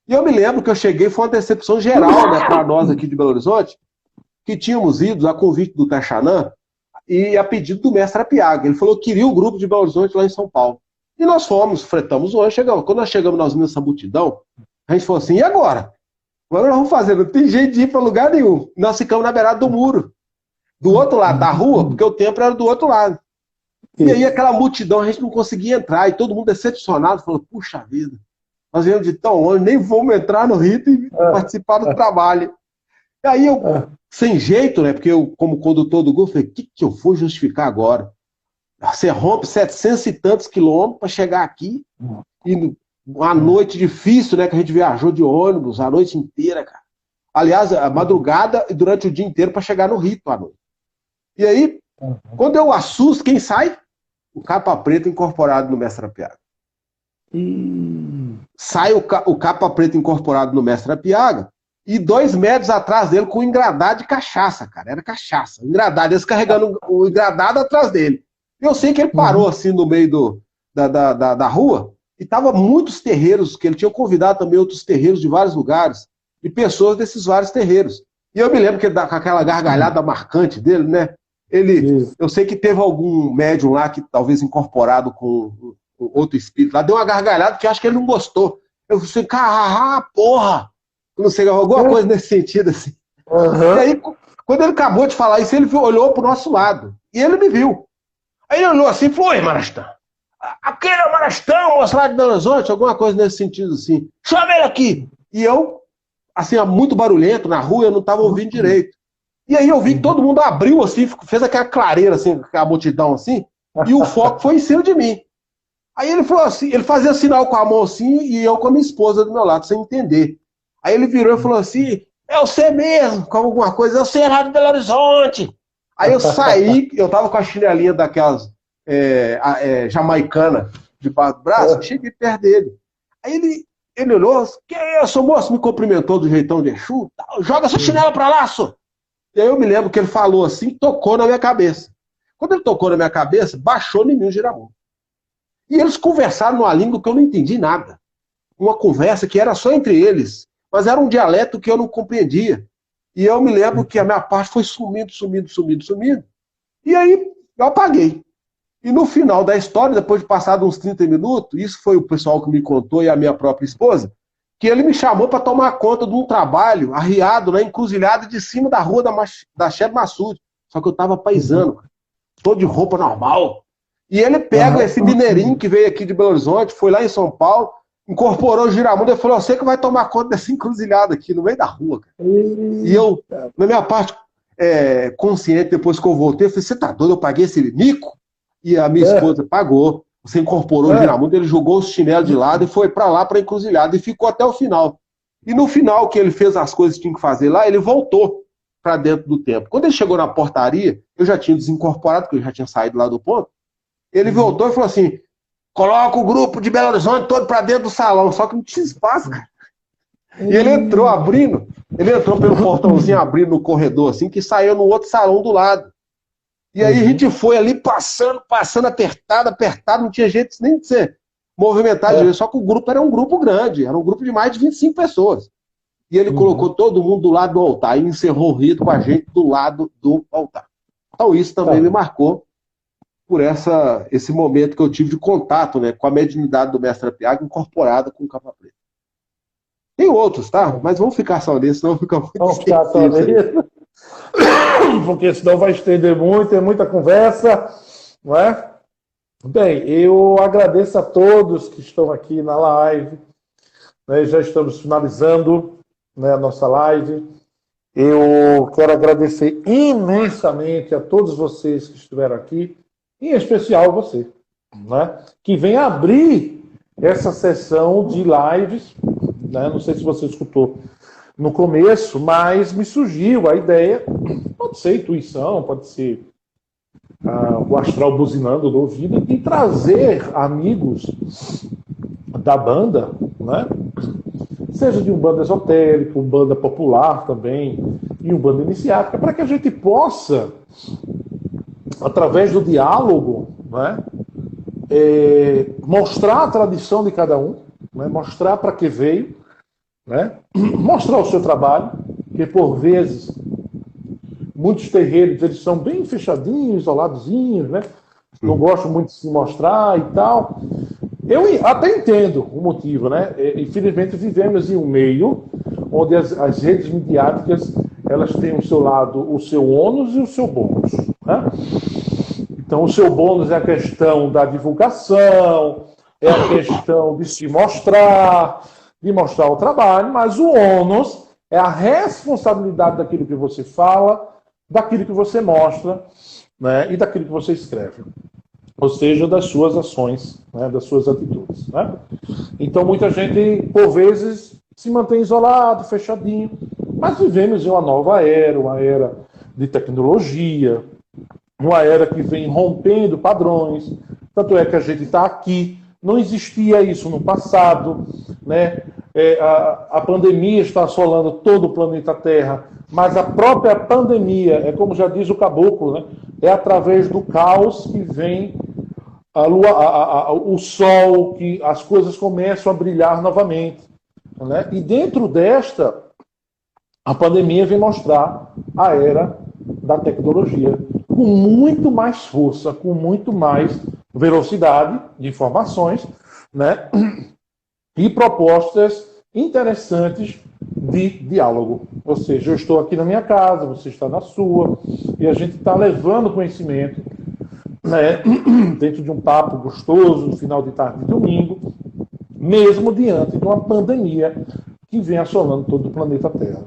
E eu me lembro que eu cheguei, foi uma decepção geral, né, para nós aqui de Belo Horizonte, que tínhamos ido a convite do Taxanã e a pedido do mestre Apiaga. Ele falou que queria o grupo de Belo Horizonte lá em São Paulo. E nós fomos, fretamos o ônibus, chegamos. Quando nós chegamos nessa multidão, a gente falou assim, e agora? Agora nós vamos fazer, não tem jeito de ir para lugar nenhum. Nós ficamos na beirada do muro, do outro lado da rua, porque o templo era do outro lado. E aí aquela multidão, a gente não conseguia entrar, e todo mundo decepcionado, falou, puxa vida, nós viemos de tão longe, nem vamos entrar no rito e participar do trabalho. E aí eu, sem jeito, né, porque eu, como condutor do grupo, falei, o que eu vou justificar agora? Você rompe 700 e tantos quilômetros para chegar aqui, e uma noite difícil, né, que a gente viajou de ônibus a noite inteira, cara. Aliás, a madrugada e durante o dia inteiro para chegar no rito à noite. E aí, quando eu assusto, quem sai? O capa preta incorporado no mestre Apiaga. Sai o capa preta incorporado no mestre Apiaga e 2 metros atrás dele com um engradado de cachaça, cara. Era cachaça. Engradado, eles carregando o engradado atrás dele. Eu sei que ele parou assim no meio da rua e tava muitos terreiros, que ele tinha convidado também outros terreiros de vários lugares, e pessoas desses vários terreiros. E eu me lembro que ele, com aquela gargalhada marcante dele, né? Eu sei que teve algum médium lá, que talvez incorporado com outro espírito lá, deu uma gargalhada que eu acho que ele não gostou. Eu falei, porra! Não sei, alguma coisa nesse sentido, assim. Uhum. E aí, quando ele acabou de falar isso, ele olhou pro nosso lado. E ele me viu. Aí ele olhou assim e falou, oi, Marastão. Aquele é o Marastão, moço lá de Belo Horizonte, alguma coisa nesse sentido, assim. Chama ele aqui! E eu, assim, muito barulhento na rua, eu não estava ouvindo direito. E aí eu vi que todo mundo abriu, assim, fez aquela clareira, assim, aquela multidão, assim, e o foco foi em cima de mim. Aí ele falou assim, ele fazia sinal com a mão assim, e eu com a minha esposa do meu lado, sem entender. Aí ele virou e falou assim, é você mesmo, com alguma coisa, eu sei lá de Belo Horizonte. Aí eu saí, eu tava com a chinelinha daquelas jamaicana debaixo do braço, cheguei perto dele. Aí ele olhou, que é isso, moço? Me cumprimentou do jeitão de Exu, joga essa chinela pra lá, só. E aí eu me lembro que ele falou assim, tocou na minha cabeça. Quando ele tocou na minha cabeça, baixou em mim o Giramundo. E eles conversaram numa língua que eu não entendi nada. Uma conversa que era só entre eles, mas era um dialeto que eu não compreendia. E eu me lembro que a minha parte foi sumindo. E aí eu apaguei. E no final da história, depois de passar uns 30 minutos, isso foi o pessoal que me contou e a minha própria esposa, que ele me chamou para tomar conta de um trabalho arriado na encruzilhada de cima da rua da Chefe Massude. Só que eu estava paisano, todo de roupa normal. E ele pega esse mineirinho que veio aqui de Belo Horizonte, foi lá em São Paulo, incorporou o Giramundo e falou, você que vai tomar conta dessa encruzilhada aqui, no meio da rua. Cara. E eu, na minha parte consciente, depois que eu voltei, eu falei, você tá doido, eu paguei esse mico? E a minha esposa pagou. Você incorporou o Giramundo, ele jogou os chinelos de lado e foi para lá, para a encruzilhada, e ficou até o final. E no final, que ele fez as coisas que tinha que fazer lá, ele voltou para dentro do templo. Quando ele chegou na portaria, eu já tinha desincorporado, porque eu já tinha saído lá do ponto, ele voltou e falou assim, coloca o grupo de Belo Horizonte todo para dentro do salão, só que não tinha espaço, cara. E ele entrou abrindo, ele entrou pelo portãozinho abrindo no corredor, assim, que saiu no outro salão do lado. E aí a gente foi ali passando, apertado, não tinha jeito nem de ser movimentado, só que o grupo era um grupo grande, era um grupo de mais de 25 pessoas. E ele colocou todo mundo do lado do altar e encerrou o rito com a gente do lado do altar. Então isso também me marcou por esse momento que eu tive de contato, né, com a mediunidade do Mestre Apiaga incorporada com o Capa Preta. Tem outros, tá? Mas vamos ficar só nesse, senão fica muito Vamos ficar só nesse. Porque senão vai estender muito, é muita conversa, não é? Bem, eu agradeço a todos que estão aqui na live, né? Já estamos finalizando, né, a nossa live. Eu quero agradecer imensamente a todos vocês que estiveram aqui, em especial você, né, que vem abrir essa sessão de lives, né? Não sei se você escutou no começo, mas me surgiu a ideia, pode ser intuição, pode ser o astral buzinando no ouvido, de trazer amigos da banda, né? Seja de um banda esotérico, um banda popular também, e um banda iniciática, para que a gente possa, através do diálogo, né, mostrar a tradição de cada um, né, mostrar para que veio, né, mostrar o seu trabalho, que por vezes muitos terreiros eles são bem fechadinhos, isoladozinhos, né, não gostam muito de se mostrar e tal. Eu até entendo o motivo, né? Infelizmente vivemos em um meio onde as redes midiáticas elas têm o seu lado, o seu ônus e o seu bônus, né? Então o seu bônus é a questão da divulgação, é a questão de se mostrar, de mostrar o trabalho, mas o ônus é a responsabilidade daquilo que você fala, daquilo que você mostra, né? E daquilo que você escreve. Ou seja, das suas ações, né, das suas atitudes. Né? Então, muita gente, por vezes, se mantém isolado, fechadinho, mas vivemos em uma nova era, uma era de tecnologia, uma era que vem rompendo padrões, tanto é que a gente está aqui, não existia isso no passado, né? A pandemia está assolando todo o planeta Terra, mas a própria pandemia, é como já diz o caboclo, né? É através do caos que vem a lua, o sol, que as coisas começam a brilhar novamente, né? E dentro desta, a pandemia vem mostrar a era da tecnologia com muito mais força, com muito mais velocidade de informações, né? E propostas interessantes de diálogo. Ou seja, eu estou aqui na minha casa, você está na sua, e a gente está levando conhecimento, né, dentro de um papo gostoso, no final de tarde de domingo, mesmo diante de uma pandemia que vem assolando todo o planeta Terra.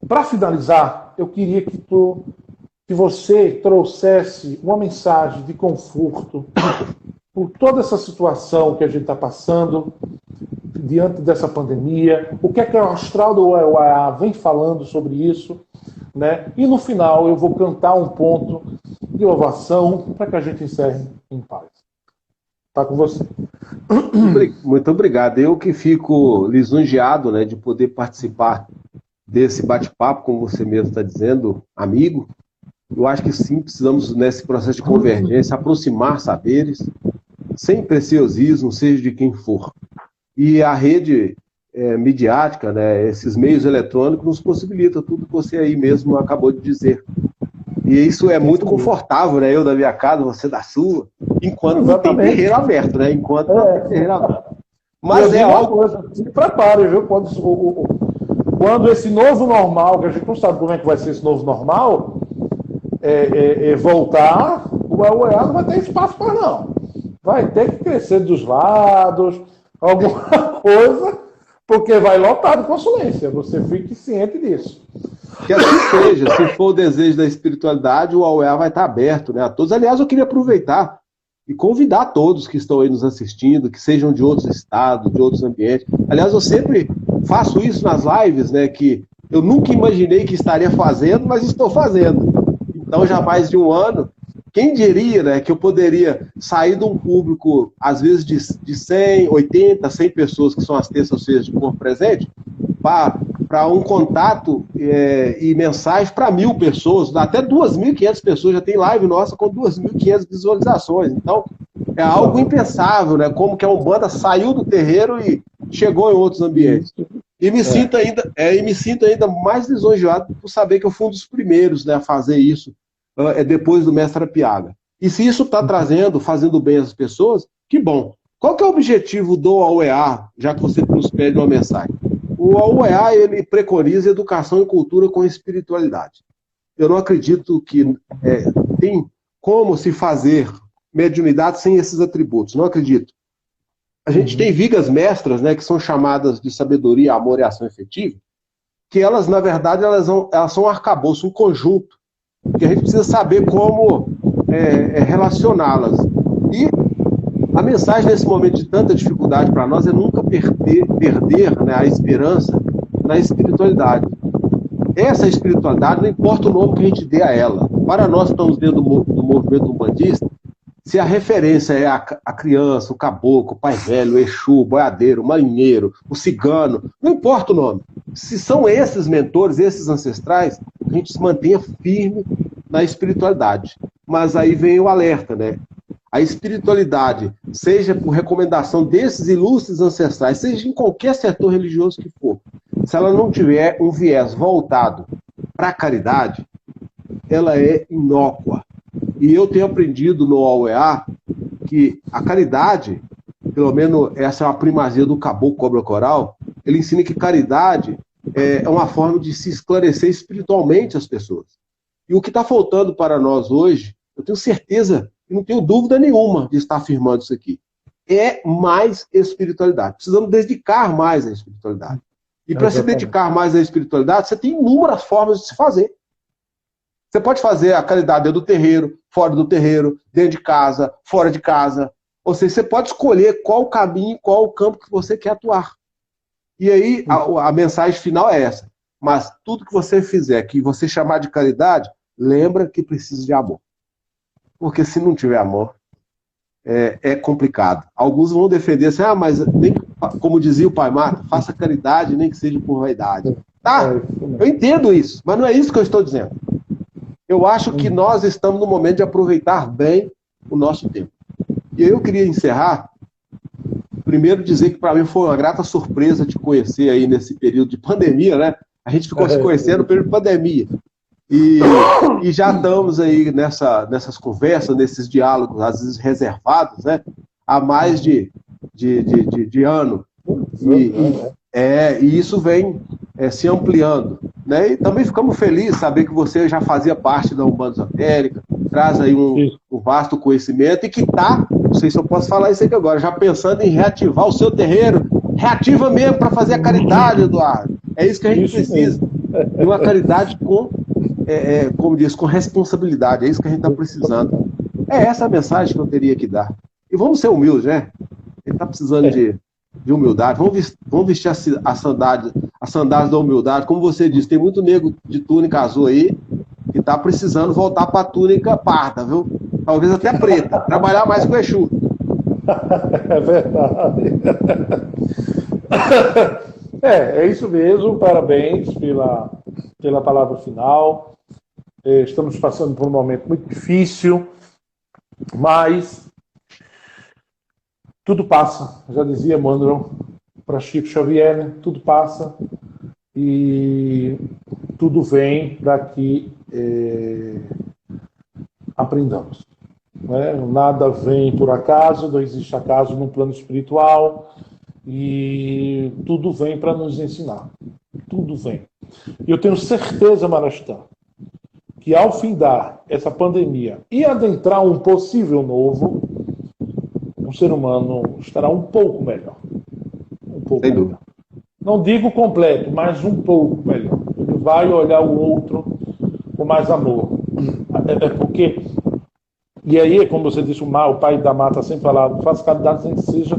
Para finalizar, eu queria que você trouxesse uma mensagem de conforto por toda essa situação que a gente está passando diante dessa pandemia, o que é que o Astral do UEA vem falando sobre isso, né? E no final eu vou cantar um ponto de ovação para que a gente encerre em paz. Está com você. Muito obrigado. Eu que fico lisonjeado, né, de poder participar desse bate-papo, como você mesmo está dizendo, amigo. Eu acho que sim, precisamos, nesse processo de convergência, aproximar saberes, sem preciosismo, seja de quem for. E a rede midiática, né, esses meios eletrônicos, nos possibilita tudo que você aí mesmo acabou de dizer. E isso é muito confortável, né? Eu da minha casa, você da sua, enquanto não tem terreiro aberto, né? Enquanto não tem terreiro aberto. Mas é algo... Se prepare, viu? Quando esse novo normal, que a gente não sabe como é que vai ser esse novo normal, voltar, o UEA não vai ter espaço para não. Vai ter que crescer dos lados, alguma coisa, porque vai lotar de consulência. Você fique ciente disso. Que assim seja, se for o desejo da espiritualidade, o AUEA vai estar aberto, né, a todos. Aliás, eu queria aproveitar e convidar todos que estão aí nos assistindo, que sejam de outros estados, de outros ambientes. Aliás, eu sempre faço isso nas lives, né, que eu nunca imaginei que estaria fazendo, mas estou fazendo. Então, já há mais de um ano, quem diria, né, que eu poderia sair de um público, às vezes de 100, 80, 100 pessoas, que são as terças-feiras de corpo presente, para um contato e mensagem para 1.000 pessoas, até 2.500 pessoas, já tem live nossa com 2.500 visualizações. Então, é algo impensável, né? Como que a Umbanda saiu do terreiro e chegou em outros ambientes. E me sinto ainda mais lisonjeado por saber que eu fui um dos primeiros, né, a fazer isso depois do Mestre Apiaga. E se isso está fazendo bem às pessoas, que bom. Qual que é o objetivo do AUEA, já que você nos pede uma mensagem? O AUEA, ele preconiza educação e cultura com espiritualidade. Eu não acredito que tem como se fazer mediunidade sem esses atributos. Não acredito. A gente tem vigas mestras, né, que são chamadas de sabedoria, amor e ação efetiva, que elas, na verdade, elas são um arcabouço, um conjunto, que a gente precisa saber como relacioná-las. E a mensagem nesse momento de tanta dificuldade para nós é nunca perder, né, a esperança na espiritualidade. Essa espiritualidade, não importa o nome que a gente dê a ela. Para nós que estamos dentro do movimento umbandista, se a referência é a criança, o caboclo, o pai velho, o exu, o boiadeiro, o marinheiro, o cigano, não importa o nome. Se são esses mentores, esses ancestrais, a gente se mantenha firme na espiritualidade. Mas aí vem o alerta, né? A espiritualidade, seja por recomendação desses ilustres ancestrais, seja em qualquer setor religioso que for, se ela não tiver um viés voltado para a caridade, ela é inócua. E eu tenho aprendido no AUEA que a caridade, pelo menos essa é uma primazia do Caboclo Cobra Coral, ele ensina que caridade é uma forma de se esclarecer espiritualmente as pessoas. E o que está faltando para nós hoje, eu tenho certeza, e não tenho dúvida nenhuma de estar afirmando isso aqui, é mais espiritualidade. Precisamos dedicar mais à espiritualidade. E para se dedicar mais à espiritualidade, você tem inúmeras formas de se fazer. Você pode fazer a caridade dentro do terreiro, fora do terreiro, dentro de casa, fora de casa. Ou seja, você pode escolher qual o caminho, qual o campo que você quer atuar. E aí a mensagem final é essa. Mas tudo que você fizer, que você chamar de caridade, lembra que precisa de amor. Porque se não tiver amor, é complicado. Alguns vão defender assim, mas nem, como dizia o Pai Mata, faça caridade, nem que seja por vaidade. Tá? Eu entendo isso, mas não é isso que eu estou dizendo. Eu acho que nós estamos no momento de aproveitar bem o nosso tempo. E aí eu queria encerrar, primeiro dizer que para mim foi uma grata surpresa te conhecer aí nesse período de pandemia, né? A gente ficou se conhecendo no período de pandemia. E já estamos aí nessas conversas, nesses diálogos, às vezes reservados, né? Há mais de ano. E isso vem se ampliando, né? E também ficamos felizes de saber que você já fazia parte da Umbanda Esotérica, traz aí um vasto conhecimento e que está, não sei se eu posso falar isso aqui agora, já pensando em reativar o seu terreiro. Reativa mesmo para fazer a caridade, Eduardo. É isso que a gente precisa. E uma caridade como diz, com responsabilidade. É isso que a gente está precisando. É essa a mensagem que eu teria que dar. E vamos ser humildes, né? Ele está precisando de humildade. Vamos vestir as sandálias da humildade. Como você disse, tem muito nego de túnica azul aí que está precisando voltar para a túnica parda, viu? Talvez até preta. Trabalhar mais com o Exu. É verdade. É isso mesmo. Parabéns pela palavra final. Estamos passando por um momento muito difícil, mas tudo passa. Já dizia Emmanuel para Chico Xavier, né? Tudo passa e tudo vem para que aprendamos. Né? Nada vem por acaso, não existe acaso no plano espiritual e tudo vem para nos ensinar. Tudo vem. E eu tenho certeza, Marastã, que ao findar essa pandemia e adentrar um possível novo, o ser humano estará um pouco melhor. Um pouco melhor. Não digo completo, mas um pouco melhor. Ele vai olhar o outro com mais amor. Porque, e aí, como você disse, o pai da mata sempre falava, faça caridade sem que seja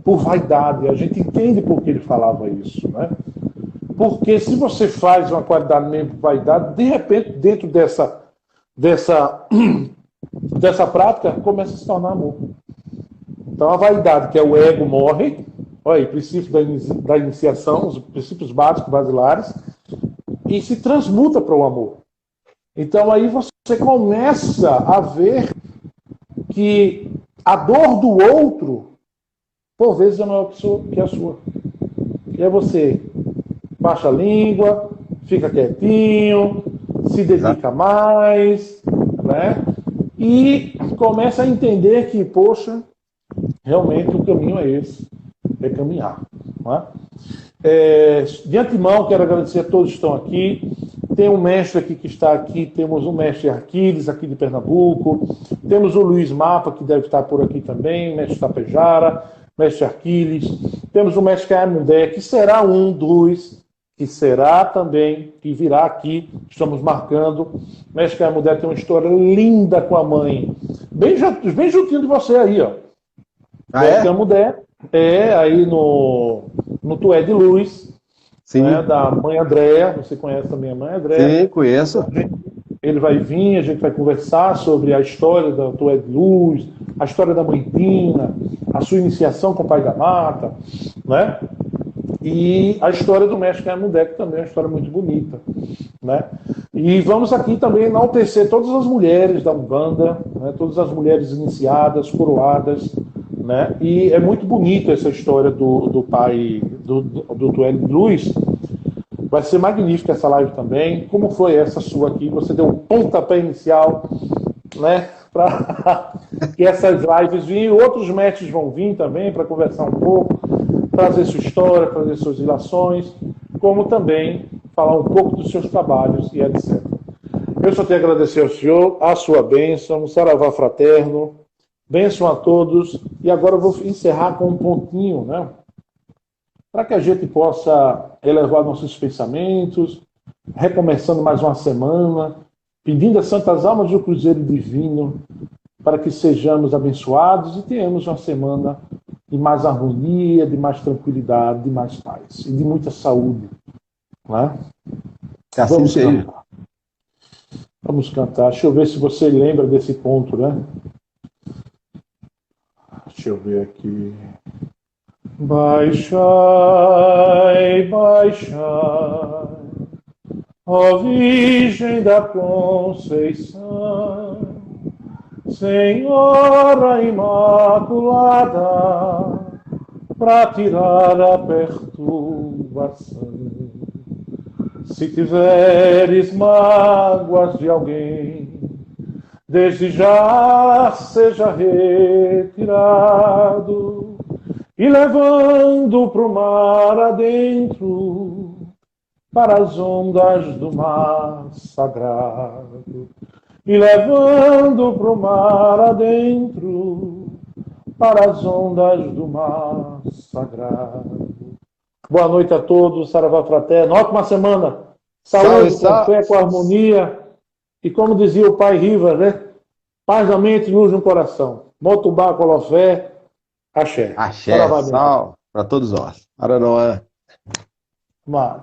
por vaidade. A gente entende por que ele falava isso, né? Porque se você faz uma qualidade mesmo por vaidade, de repente, dentro dessa prática, começa a se tornar amor. Então, a vaidade, que é o ego, morre. Olha aí, princípio da iniciação, os princípios básicos, basilares, e se transmuta para o amor. Então, aí você começa a ver que a dor do outro, por vezes, é maior que a sua. E aí você baixa a língua, fica quietinho, se dedica mais, né? E começa a entender que, poxa, realmente o caminho é esse, é caminhar. Não é? De antemão, quero agradecer a todos que estão aqui. Tem um mestre aqui que está aqui, temos o mestre Arquiles, aqui de Pernambuco, temos o Luiz Mapa, que deve estar por aqui também, mestre Tapejara, mestre Arquiles, temos o mestre Caimundé, que será um dos, que será também, que virá aqui, estamos marcando. O mestre Caimundé tem uma história linda com a mãe, bem juntinho de você aí, ó. Mestre Caimundé, aí no Tué de Luz, né, da mãe Andréa, você conhece também a mãe Andréa? Sim, conheço. Ele vai vir, a gente vai conversar sobre a história da Tué de Luz, a história da mãe Pina, a sua iniciação com o pai da mata, né? E a história do mestre Caimundé, que também é uma história muito bonita, né? E vamos aqui também enaltecer todas as mulheres da Umbanda, né? Todas as mulheres iniciadas, coroadas, né? E é muito bonita essa história do pai do Tué de Luz. Vai ser magnífica essa live também. Como foi essa sua aqui? Você deu um pontapé inicial, né? Para que essas lives venham. Outros mestres vão vir também para conversar um pouco, trazer sua história, trazer suas ilações, como também falar um pouco dos seus trabalhos e etc. Eu só tenho a agradecer ao senhor, a sua bênção, um saravá fraterno, bênção a todos. E agora eu vou encerrar com um pontinho, né? Para que a gente possa elevar nossos pensamentos, recomeçando mais uma semana, pedindo às santas almas do Cruzeiro Divino para que sejamos abençoados e tenhamos uma semana de mais harmonia, de mais tranquilidade, de mais paz e de muita saúde. Né? Assim seja. Vamos cantar. Deixa eu ver se você lembra desse ponto, né? Deixa eu ver aqui. Baixai, baixai, ó Virgem da Conceição, Senhora Imaculada, para tirar a perturbação. Se tiveres mágoas de alguém, desde já seja retirado, e levando pro mar adentro, para as ondas do mar sagrado, e levando pro mar adentro, para as ondas do mar sagrado. Boa noite a todos, saravá fraterno, ótima semana, saúde, com fé, com harmonia, e como dizia o pai Rivas, né? Paz na mente, luz no coração. Motubá, Colofé, axé. Axé, sal para todos nós. Aranoá. Mas...